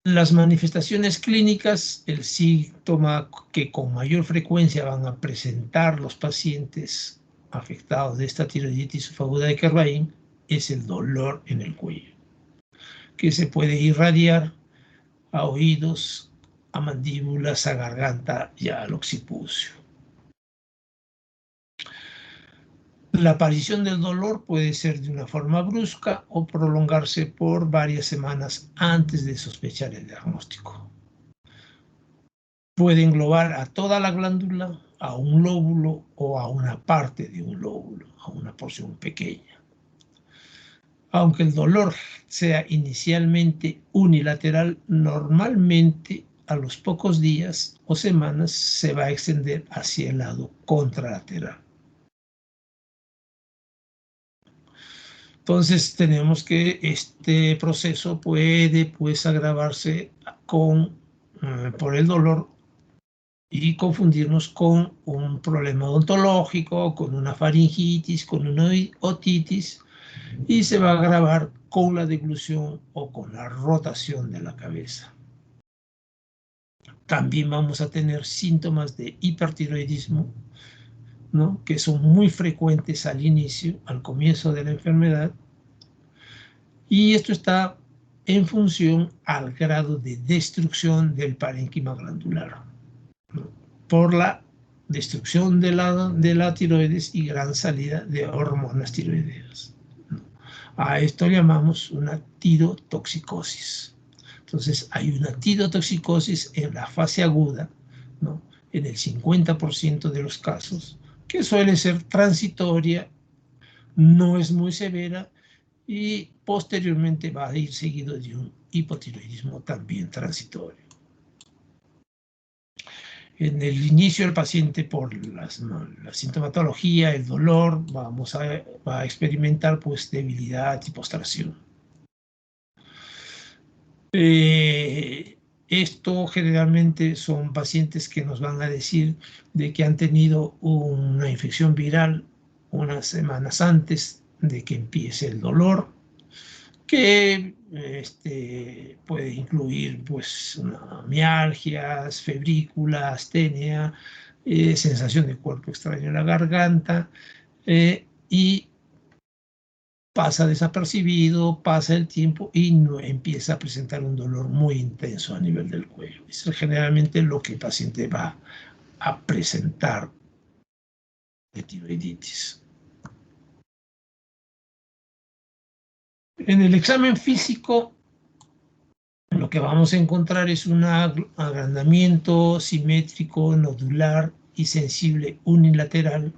Las manifestaciones clínicas, el síntoma que con mayor frecuencia van a presentar los pacientes afectados de esta tiroiditis esofágica de Kerr-Weill es el dolor en el cuello, que se puede irradiar a oídos, a mandíbulas, a garganta y al occipucio. La aparición del dolor puede ser de una forma brusca o prolongarse por varias semanas antes de sospechar el diagnóstico. Puede englobar a toda la glándula, a un lóbulo o a una parte de un lóbulo, a una porción pequeña. Aunque el dolor sea inicialmente unilateral, normalmente a los pocos días o semanas se va a extender hacia el lado contralateral. Entonces tenemos que este proceso puede pues agravarse por el dolor y confundirnos con un problema odontológico, con una faringitis, con una otitis, y se va a agravar con la deglución o con la rotación de la cabeza. También vamos a tener síntomas de hipertiroidismo, ¿no? Que son muy frecuentes al inicio, al comienzo de la enfermedad, y esto está en función al grado de destrucción del parénquima glandular, ¿no? Por la destrucción de la tiroides y gran salida de hormonas tiroideas, ¿no? A esto llamamos una tirotoxicosis. Entonces hay una tirotoxicosis en la fase aguda, ¿no? En el 50% de los casos, que suele ser transitoria, no es muy severa y posteriormente va a ir seguido de un hipotiroidismo también transitorio. En el inicio del paciente, por la sintomatología, el dolor, va a experimentar pues debilidad y postración. Esto generalmente son pacientes que nos van a decir de que han tenido una infección viral unas semanas antes de que empiece el dolor, que puede incluir pues mialgias, febrícula, astenia, sensación de cuerpo extraño en la garganta, y pasa desapercibido, pasa el tiempo y no empieza a presentar un dolor muy intenso a nivel del cuello. Eso es generalmente lo que el paciente va a presentar de tiroiditis. En el examen físico, lo que vamos a encontrar es un agrandamiento simétrico, nodular y sensible unilateral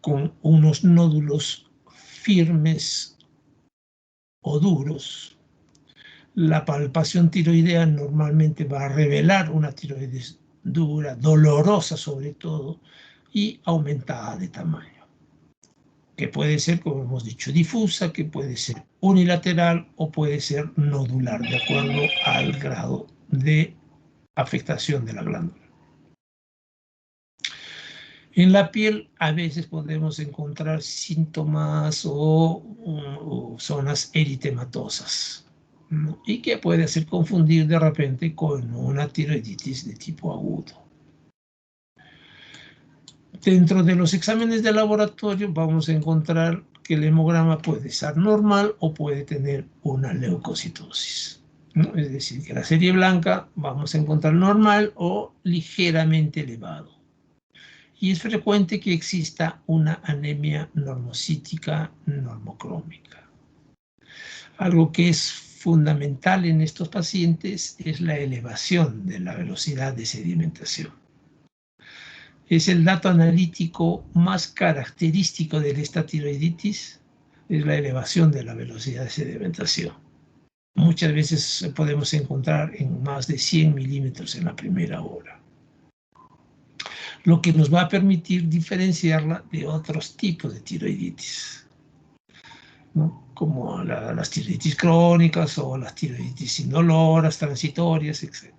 con unos nódulos firmes o duros. La palpación tiroidea normalmente va a revelar una tiroides dura, dolorosa sobre todo, y aumentada de tamaño, que puede ser, como hemos dicho, difusa, que puede ser unilateral o puede ser nodular, de acuerdo al grado de afectación de la glándula. En la piel a veces podemos encontrar síntomas o zonas eritematosas, ¿no? Y que puede hacer confundir de repente con una tiroiditis de tipo agudo. Dentro de los exámenes de laboratorio vamos a encontrar que el hemograma puede ser normal o puede tener una leucocitosis, ¿no? Es decir, que la serie blanca vamos a encontrar normal o ligeramente elevado. Y es frecuente que exista una anemia normocítica normocrómica. Algo que es fundamental en estos pacientes es la elevación de la velocidad de sedimentación. Es el dato analítico más característico de esta tiroiditis, es la elevación de la velocidad de sedimentación. Muchas veces podemos encontrar en más de 100 milímetros en la primera hora, lo que nos va a permitir diferenciarla de otros tipos de tiroiditis, ¿no? Como las tiroiditis crónicas o las tiroiditis indoloras, transitorias, etc.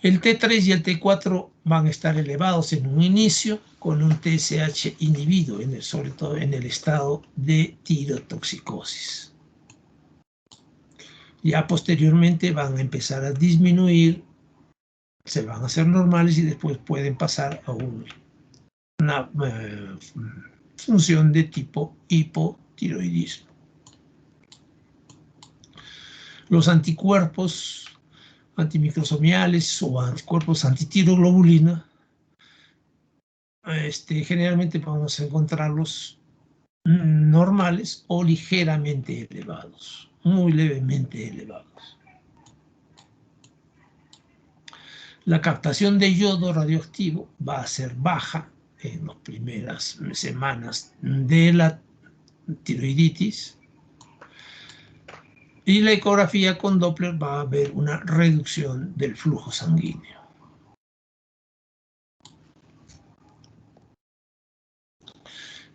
El T3 y el T4 van a estar elevados en un inicio con un TSH inhibido, sobre todo en el estado de tirotoxicosis. Ya posteriormente van a empezar a disminuir, se van a hacer normales y después pueden pasar a una función de tipo hipotiroidismo. Los anticuerpos antimicrosomiales o anticuerpos antitiroglobulina, generalmente vamos a encontrarlos normales o ligeramente elevados, muy levemente elevados. La captación de yodo radioactivo va a ser baja en las primeras semanas de la tiroiditis, y la ecografía con Doppler va a haber una reducción del flujo sanguíneo.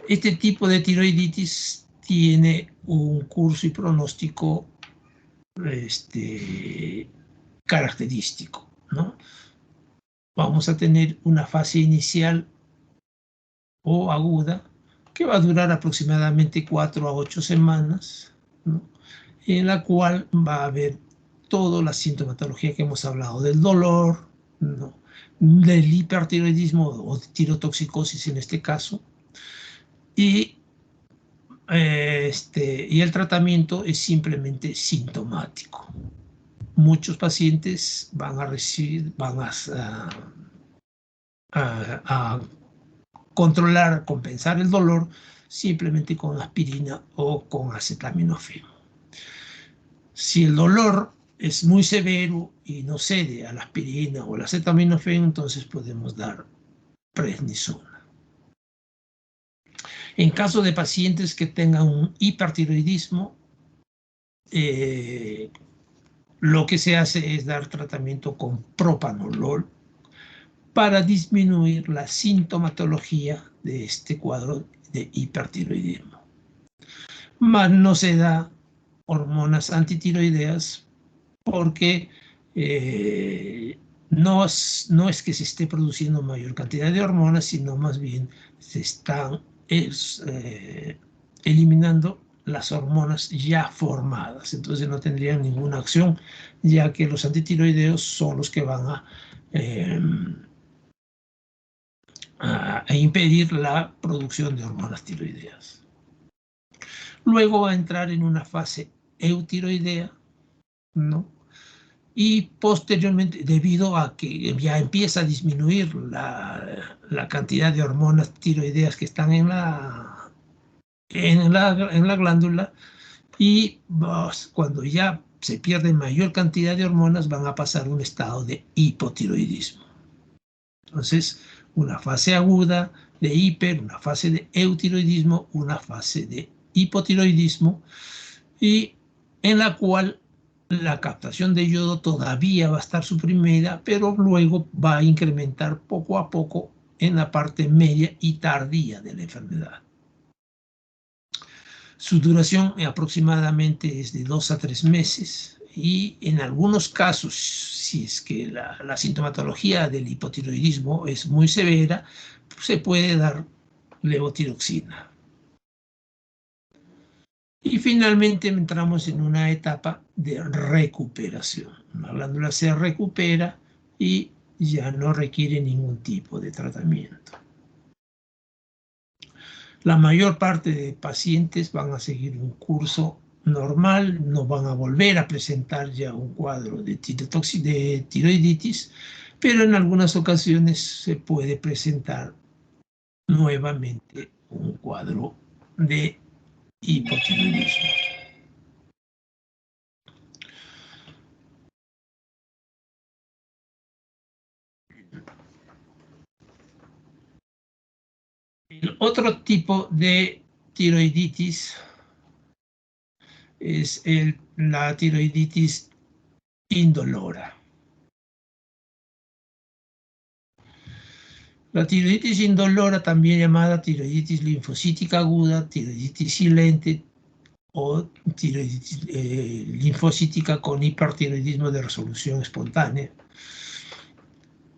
Este tipo de tiroiditis tiene un curso y pronóstico característico, ¿no? Vamos a tener una fase inicial o aguda que va a durar aproximadamente 4 a 8 semanas, ¿no? En la cual va a haber toda la sintomatología que hemos hablado, del dolor, ¿no? Del hipertiroidismo o de tirotoxicosis en este caso, y el tratamiento es simplemente sintomático. Muchos pacientes van a controlar, compensar el dolor simplemente con aspirina o con acetaminofén. Si el dolor es muy severo y no cede a la aspirina o al acetaminofén, entonces podemos dar prednisona. En caso de pacientes que tengan un hipertiroidismo, lo que se hace es dar tratamiento con propanolol para disminuir la sintomatología de este cuadro de hipertiroidismo. Más no se da hormonas antitiroideas porque no es que se esté produciendo mayor cantidad de hormonas, sino más bien se están eliminando las hormonas ya formadas. Entonces no tendrían ninguna acción, ya que los antitiroideos son los que van a impedir la producción de hormonas tiroideas. Luego va a entrar en una fase eutiroidea, ¿no? Y posteriormente, debido a que ya empieza a disminuir la cantidad de hormonas tiroideas que están en la glándula, y cuando ya se pierde mayor cantidad de hormonas, van a pasar a un estado de hipotiroidismo. Entonces, una fase aguda de hiper, una fase de eutiroidismo, una fase de hipotiroidismo, y en la cual la captación de yodo todavía va a estar suprimida, pero luego va a incrementar poco a poco en la parte media y tardía de la enfermedad. Su duración aproximadamente es de 2 a 3 meses, y en algunos casos, si es que la sintomatología del hipotiroidismo es muy severa, se puede dar levotiroxina. Y finalmente entramos en una etapa de recuperación. La glándula se recupera y ya no requiere ningún tipo de tratamiento. La mayor parte de pacientes van a seguir un curso normal, no van a volver a presentar ya un cuadro de tiroiditis, pero en algunas ocasiones se puede presentar nuevamente un cuadro de hipotiroidismo. El otro tipo de tiroiditis es la tiroiditis indolora. La tiroiditis indolora, también llamada tiroiditis linfocítica aguda, tiroiditis silente o tiroiditis linfocítica con hipertiroidismo de resolución espontánea,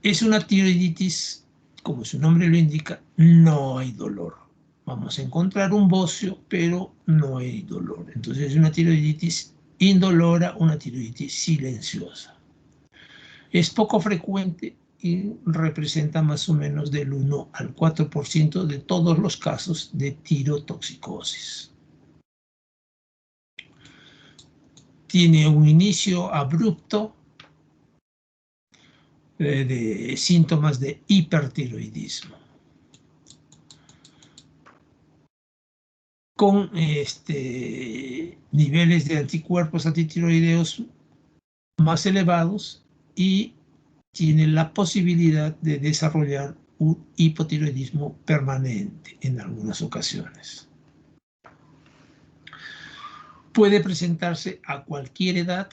Es una tiroiditis, como su nombre lo indica, no hay dolor. Vamos a encontrar un bocio, pero no hay dolor. Entonces es una tiroiditis indolora, una tiroiditis silenciosa. Es poco frecuente y representa más o menos del 1 al 4% de todos los casos de tirotoxicosis. Tiene un inicio abrupto de síntomas de hipertiroidismo, con niveles de anticuerpos antitiroideos más elevados y tiene la posibilidad de desarrollar un hipotiroidismo permanente en algunas ocasiones. Puede presentarse a cualquier edad,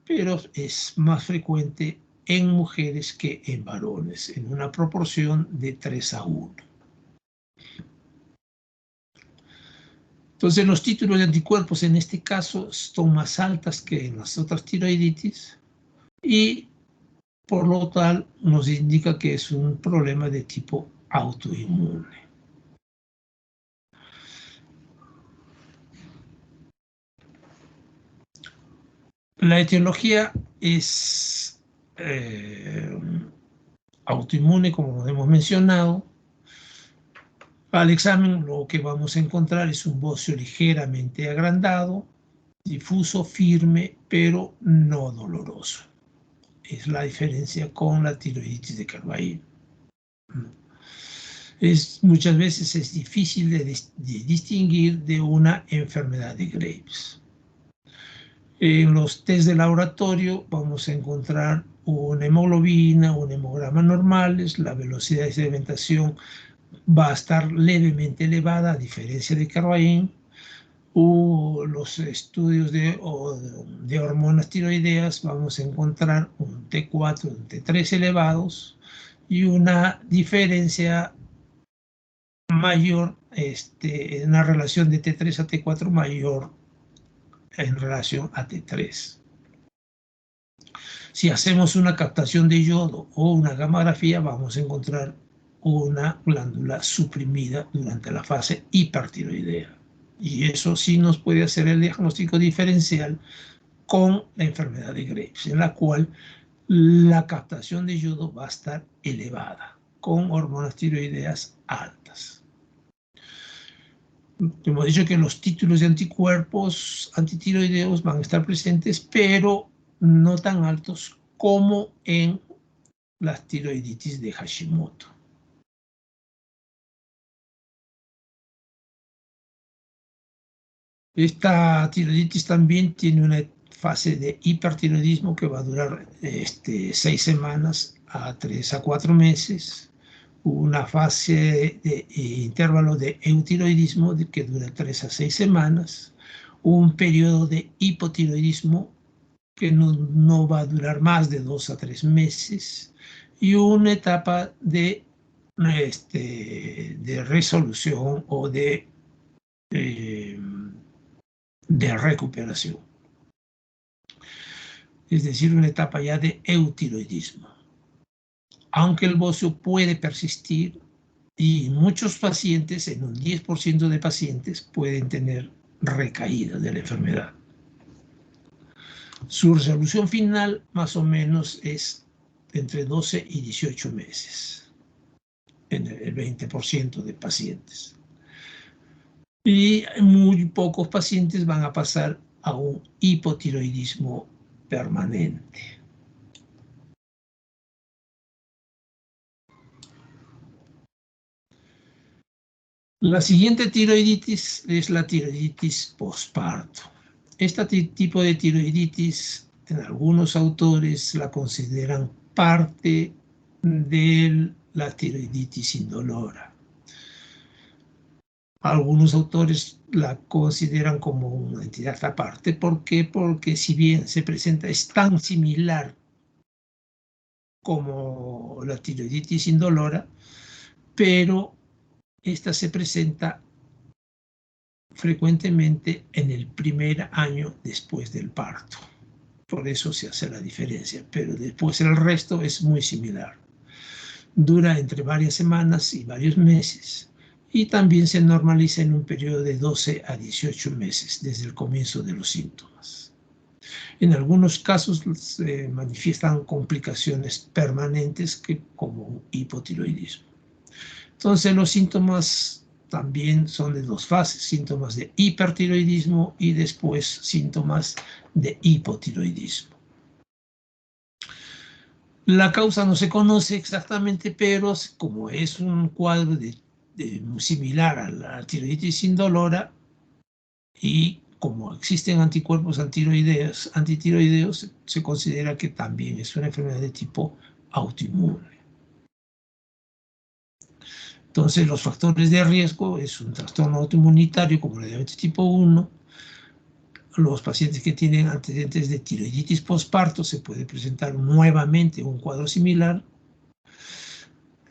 pero es más frecuente en mujeres que en varones, en una proporción de 3:1. Entonces, los títulos de anticuerpos en este caso son más altas que en las otras tiroiditis y por lo tal nos indica que es un problema de tipo autoinmune. La etiología es autoinmune, como hemos mencionado. Al examen lo que vamos a encontrar es un bocio ligeramente agrandado, difuso, firme, pero no doloroso. Es la diferencia con la tiroiditis de Carvallo. Muchas veces es difícil de distinguir de una enfermedad de Graves. En los test de laboratorio vamos a encontrar una hemoglobina, un hemograma normales, la velocidad de sedimentación va a estar levemente elevada, a diferencia de Carvallo. Los estudios de hormonas tiroideas vamos a encontrar un T4, un T3 elevados y una diferencia mayor, una relación de T3 a T4 mayor en relación a T3. Si hacemos una captación de yodo o una gamografía, vamos a encontrar una glándula suprimida durante la fase hipertiroidea. Y eso sí nos puede hacer el diagnóstico diferencial con la enfermedad de Graves, en la cual la captación de yodo va a estar elevada, con hormonas tiroideas altas. Hemos dicho que los títulos de anticuerpos antitiroideos van a estar presentes, pero no tan altos como en las tiroiditis de Hashimoto. Esta tiroiditis también tiene una fase de hipertiroidismo que va a durar 6 semanas a 3 a 4 meses, una fase de intervalo de eutiroidismo que dura 3 a 6 semanas, un periodo de hipotiroidismo que no va a durar más de 2 a 3 meses y una etapa de resolución o de recuperación. Es decir, una etapa ya de eutiroidismo. Aunque el bocio puede persistir y muchos pacientes, en un 10% de pacientes, pueden tener recaída de la enfermedad. Su resolución final más o menos es entre 12 y 18 meses en el 20% de pacientes. Y muy pocos pacientes van a pasar a un hipotiroidismo permanente. La siguiente tiroiditis es la tiroiditis postparto. Este tipo de tiroiditis, en algunos autores la consideran parte de la tiroiditis indolora. Algunos autores la consideran como una entidad aparte. ¿Por qué? Porque si bien se presenta, es tan similar como la tiroiditis indolora, pero esta se presenta frecuentemente en el primer año después del parto. Por eso se hace la diferencia, pero después el resto es muy similar. Dura entre varias semanas y varios meses y también se normaliza en un periodo de 12 a 18 meses desde el comienzo de los síntomas. En algunos casos se manifiestan complicaciones permanentes como hipotiroidismo. Entonces los síntomas también son de dos fases, síntomas de hipertiroidismo y después síntomas de hipotiroidismo. La causa no se conoce exactamente, pero como es un cuadro similar a la tiroiditis indolora y como existen anticuerpos antitiroideos, se considera que también es una enfermedad de tipo autoinmune. Entonces, los factores de riesgo es un trastorno autoinmunitario como la diabetes tipo 1. Los pacientes que tienen antecedentes de tiroiditis postparto se puede presentar nuevamente un cuadro similar.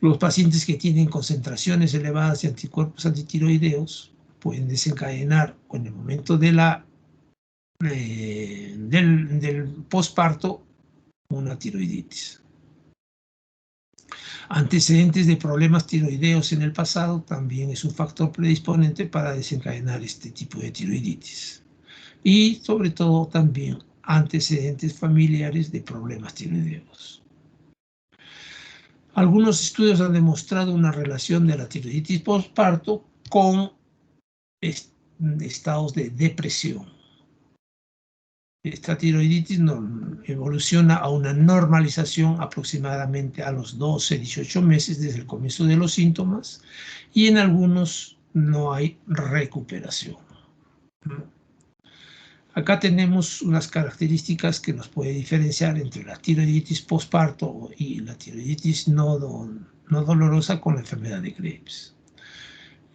Los pacientes que tienen concentraciones elevadas de anticuerpos antitiroideos pueden desencadenar en el momento del postparto una tiroiditis. Antecedentes de problemas tiroideos en el pasado también es un factor predisponente para desencadenar este tipo de tiroiditis. Y sobre todo también antecedentes familiares de problemas tiroideos. Algunos estudios han demostrado una relación de la tiroiditis postparto con estados de depresión. Esta tiroiditis evoluciona a una normalización aproximadamente a los 12-18 meses desde el comienzo de los síntomas y en algunos no hay recuperación. Acá tenemos unas características que nos puede diferenciar entre la tiroiditis postparto y la tiroiditis no dolorosa con la enfermedad de Graves.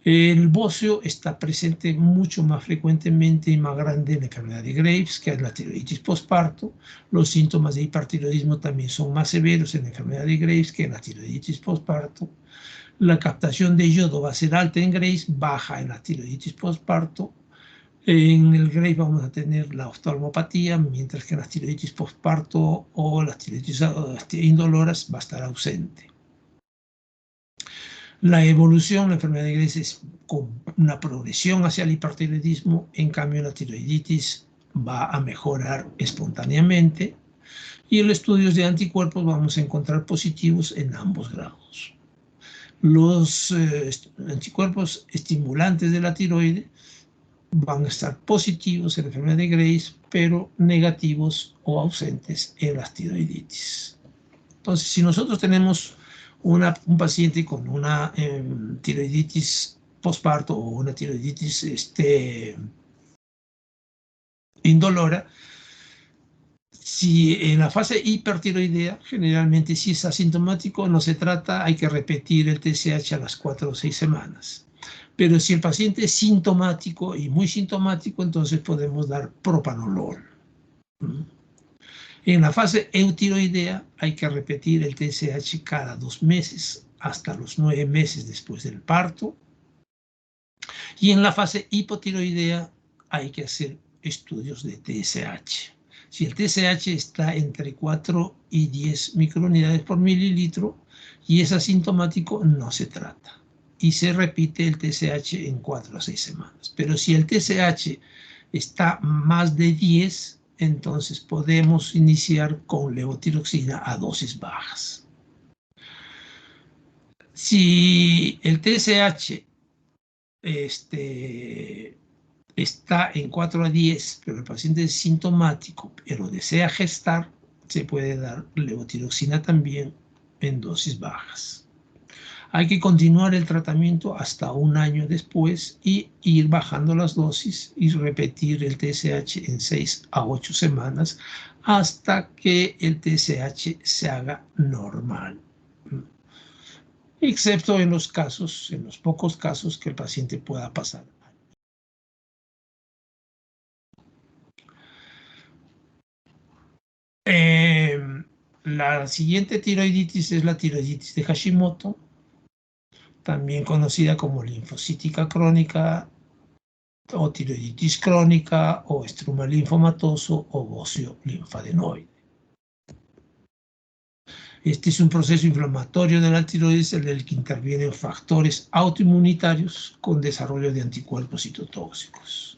El bocio está presente mucho más frecuentemente y más grande en la enfermedad de Graves que en la tiroiditis postparto. Los síntomas de hipertiroidismo también son más severos en la enfermedad de Graves que en la tiroiditis postparto. La captación de yodo va a ser alta en Graves, baja en la tiroiditis postparto. En el Graves vamos a tener la oftalmopatía, mientras que en la tiroiditis postparto o las tiroiditis indoloras va a estar ausente. La evolución, la enfermedad de Graves es con una progresión hacia el hipertiroidismo, en cambio la tiroiditis va a mejorar espontáneamente y en los estudios de anticuerpos vamos a encontrar positivos en ambos grados. Los anticuerpos estimulantes de la tiroide van a estar positivos en la enfermedad de Graves, pero negativos o ausentes en las tiroiditis. Entonces, si nosotros tenemos un paciente con una tiroiditis postparto o una tiroiditis indolora, si en la fase hipertiroidea, generalmente si es asintomático, no se trata, hay que repetir el TSH a las 4 o 6 semanas. Pero si el paciente es sintomático y muy sintomático, entonces podemos dar propanolol. En la fase eutiroidea hay que repetir el TSH cada 2 meses hasta los 9 meses después del parto. Y en la fase hipotiroidea hay que hacer estudios de TSH. Si el TSH está entre 4 y 10 microunidades por mililitro y es asintomático, no se trata. Y se repite el TSH en 4 a 6 semanas. Pero si el TSH está más de 10, entonces podemos iniciar con levotiroxina a dosis bajas. Si el TSH está en 4 a 10, pero el paciente es sintomático, pero desea gestar, se puede dar levotiroxina también en dosis bajas. Hay que continuar el tratamiento hasta un año después y ir bajando las dosis y repetir el TSH en 6 a 8 semanas hasta que el TSH se haga normal. Excepto en los pocos casos que el paciente pueda pasar. La siguiente tiroiditis es la tiroiditis de Hashimoto, también conocida como linfocítica crónica o tiroiditis crónica o estruma linfomatoso o bocio linfadenoide. Este es un proceso inflamatorio de la tiroides en el que intervienen factores autoinmunitarios con desarrollo de anticuerpos citotóxicos.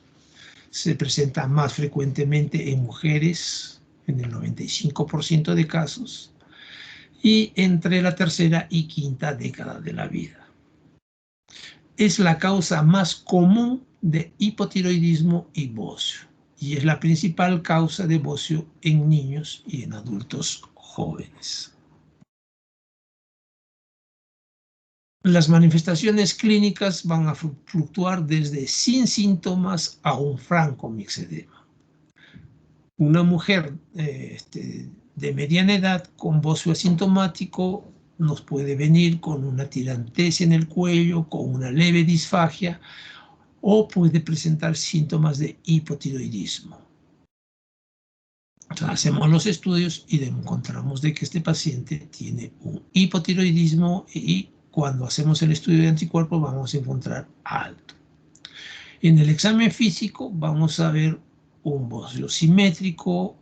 Se presenta más frecuentemente en mujeres, en el 95% de casos, y entre la tercera y quinta década de la vida. Es la causa más común de hipotiroidismo y bocio, y es la principal causa de bocio en niños y en adultos jóvenes. Las manifestaciones clínicas van a fluctuar desde sin síntomas a un franco mixedema. Una mujer de mediana edad con bocio asintomático nos puede venir con una tirantez en el cuello, con una leve disfagia, o puede presentar síntomas de hipotiroidismo. Entonces, hacemos los estudios y encontramos de que este paciente tiene un hipotiroidismo, y cuando hacemos el estudio de anticuerpos vamos a encontrar alto. En el examen físico vamos a ver un bocio simétrico,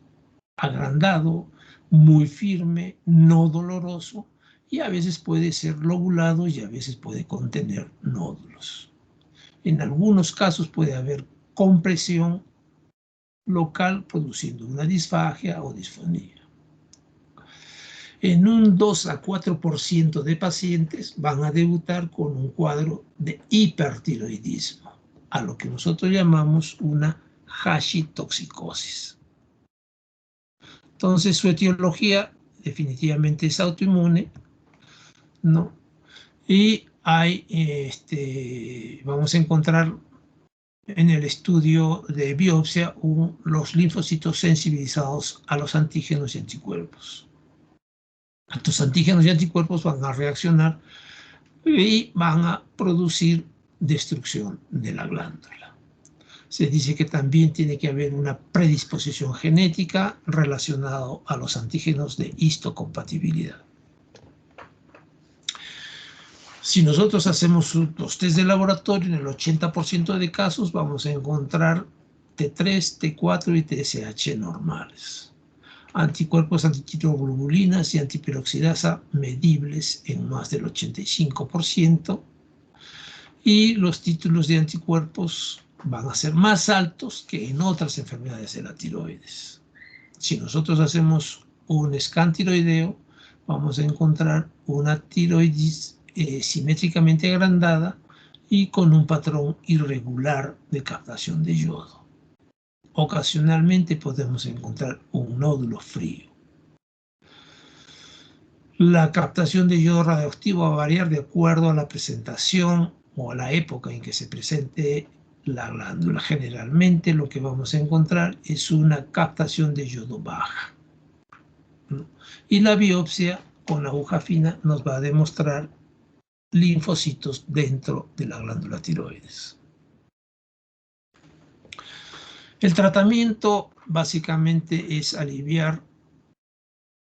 agrandado, muy firme, no doloroso, y a veces puede ser lobulado y a veces puede contener nódulos. En algunos casos puede haber compresión local produciendo una disfagia o disfonía. En un 2 a 4% de pacientes van a debutar con un cuadro de hipertiroidismo, a lo que nosotros llamamos una hashitoxicosis. Entonces, su etiología definitivamente es autoinmune, ¿no? Y vamos a encontrar en el estudio de biopsia los linfocitos sensibilizados a los antígenos y anticuerpos. Estos antígenos y anticuerpos van a reaccionar y van a producir destrucción de la glándula. Se dice que también tiene que haber una predisposición genética relacionada a los antígenos de histocompatibilidad. Si nosotros hacemos los test de laboratorio, en el 80% de casos vamos a encontrar T3, T4 y TSH normales. Anticuerpos antitiroglobulina y antiperoxidasa medibles en más del 85%. Y los títulos de anticuerpos van a ser más altos que en otras enfermedades de la tiroides. Si nosotros hacemos un scan tiroideo, vamos a encontrar una tiroides simétricamente agrandada y con un patrón irregular de captación de yodo. Ocasionalmente podemos encontrar un nódulo frío. La captación de yodo radioactivo va a variar de acuerdo a la presentación o a la época en que se presente la glándula. Generalmente lo que vamos a encontrar es una captación de yodo baja, ¿no? Y la biopsia con aguja fina nos va a demostrar linfocitos dentro de la glándula tiroides. El tratamiento básicamente es aliviar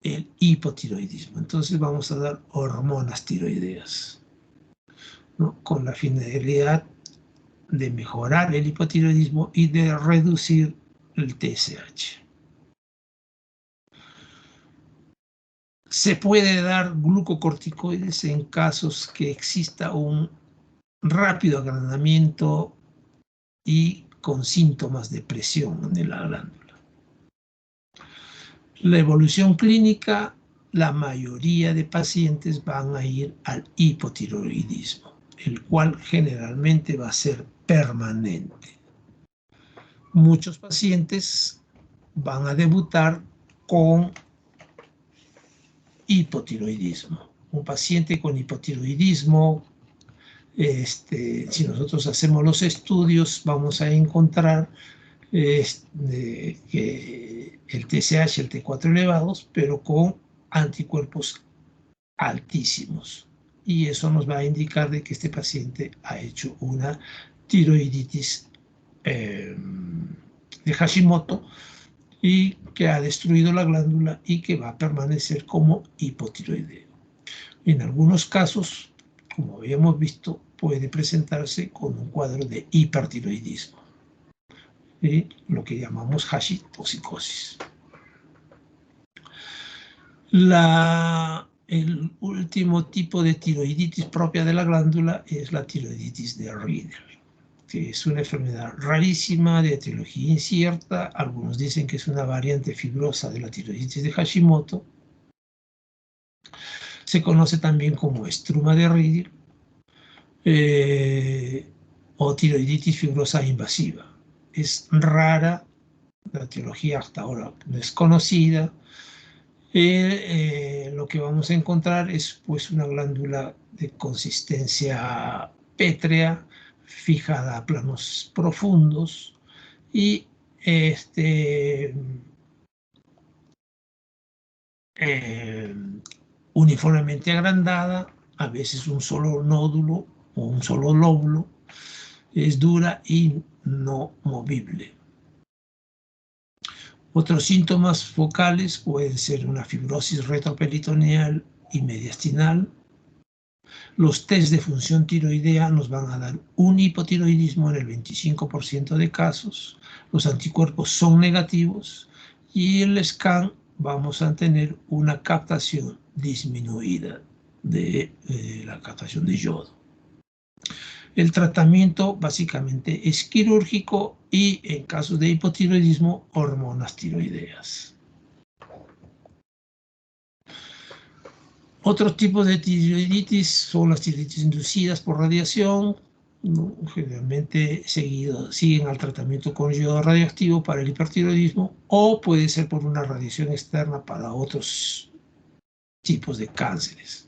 el hipotiroidismo. Entonces vamos a dar hormonas tiroideas, ¿no? Con la finalidad de mejorar el hipotiroidismo y de reducir el TSH. Se puede dar glucocorticoides en casos que exista un rápido agrandamiento y con síntomas de presión en la glándula. La evolución clínica, la mayoría de pacientes van a ir al hipotiroidismo, el cual generalmente va a ser permanente. Muchos pacientes van a debutar con hipotiroidismo. Un paciente con hipotiroidismo, si nosotros hacemos los estudios, vamos a encontrar que el TSH y el T4 elevados, pero con anticuerpos altísimos. Y eso nos va a indicar de que este paciente ha hecho una tiroiditis de Hashimoto y que ha destruido la glándula y que va a permanecer como hipotiroideo. En algunos casos, como habíamos visto, puede presentarse con un cuadro de hipertiroidismo, lo que llamamos hashitoxicosis. El último tipo de tiroiditis propia de la glándula es la tiroiditis de Riedel, que es una enfermedad rarísima de etiología incierta. Algunos dicen que es una variante fibrosa de la tiroiditis de Hashimoto. Se conoce también como estruma de Riedel o tiroiditis fibrosa invasiva. Es rara, la etiología hasta ahora no es conocida. Lo que vamos a encontrar es pues una glándula de consistencia pétrea, fijada a planos profundos y uniformemente agrandada, a veces un solo nódulo o un solo lóbulo, es dura y no movible. Otros síntomas focales pueden ser una fibrosis retroperitoneal y mediastinal. Los test de función tiroidea nos van a dar un hipotiroidismo en el 25% de casos. Los anticuerpos son negativos y en el scan vamos a tener una captación disminuida de la captación de yodo. El tratamiento básicamente es quirúrgico y en casos de hipotiroidismo, hormonas tiroideas. Otros tipos de tiroiditis son las tiroiditis inducidas por radiación, ¿no? Generalmente siguen al tratamiento con yodo radioactivo para el hipertiroidismo o puede ser por una radiación externa para otros tipos de cánceres.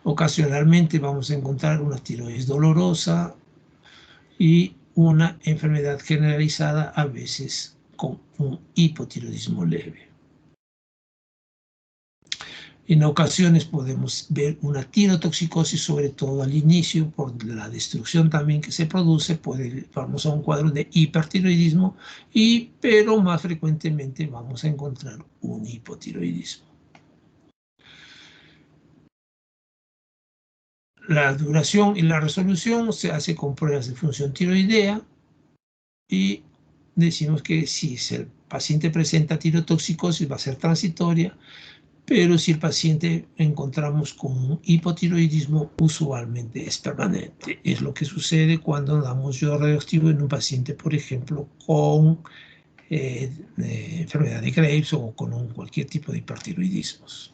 Ocasionalmente vamos a encontrar una tiroides dolorosa y una enfermedad generalizada, a veces con un hipotiroidismo leve. En ocasiones podemos ver una tirotoxicosis, sobre todo al inicio, por la destrucción también que se produce, vamos a un cuadro de hipertiroidismo, pero más frecuentemente vamos a encontrar un hipotiroidismo. La duración y la resolución se hace con pruebas de función tiroidea y decimos que si el paciente presenta tirotoxicosis va a ser transitoria, pero si el paciente encontramos con un hipotiroidismo, usualmente es permanente. Es lo que sucede cuando damos yodo radioactivo en un paciente, por ejemplo, con enfermedad de Graves o con cualquier tipo de hipertiroidismos.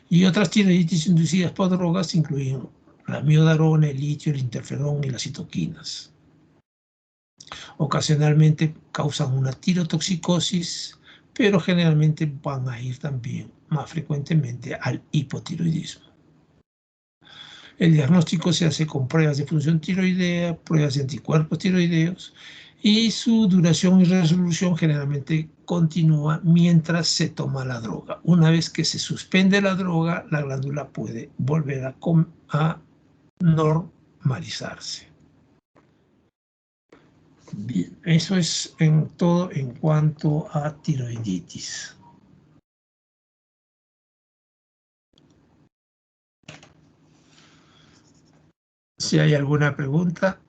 Y otras tiroiditis inducidas por drogas incluyen la miodarona, el litio, el interferón y las citoquinas. Ocasionalmente causan una tirotoxicosis, pero generalmente van a ir también más frecuentemente al hipotiroidismo. El diagnóstico se hace con pruebas de función tiroidea, pruebas de anticuerpos tiroideos y su duración y resolución generalmente continúa mientras se toma la droga. Una vez que se suspende la droga, la glándula puede volver a normalizarse. Bien, eso es en todo en cuanto a tiroiditis. Si hay alguna pregunta.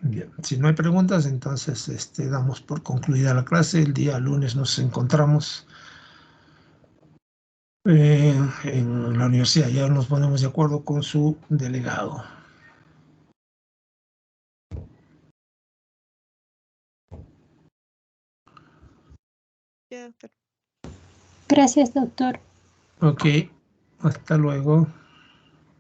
Bien, si no hay preguntas, entonces damos por concluida la clase. El día lunes nos encontramos en la universidad. Ya nos ponemos de acuerdo con su delegado. Gracias, doctor. Ok, hasta luego.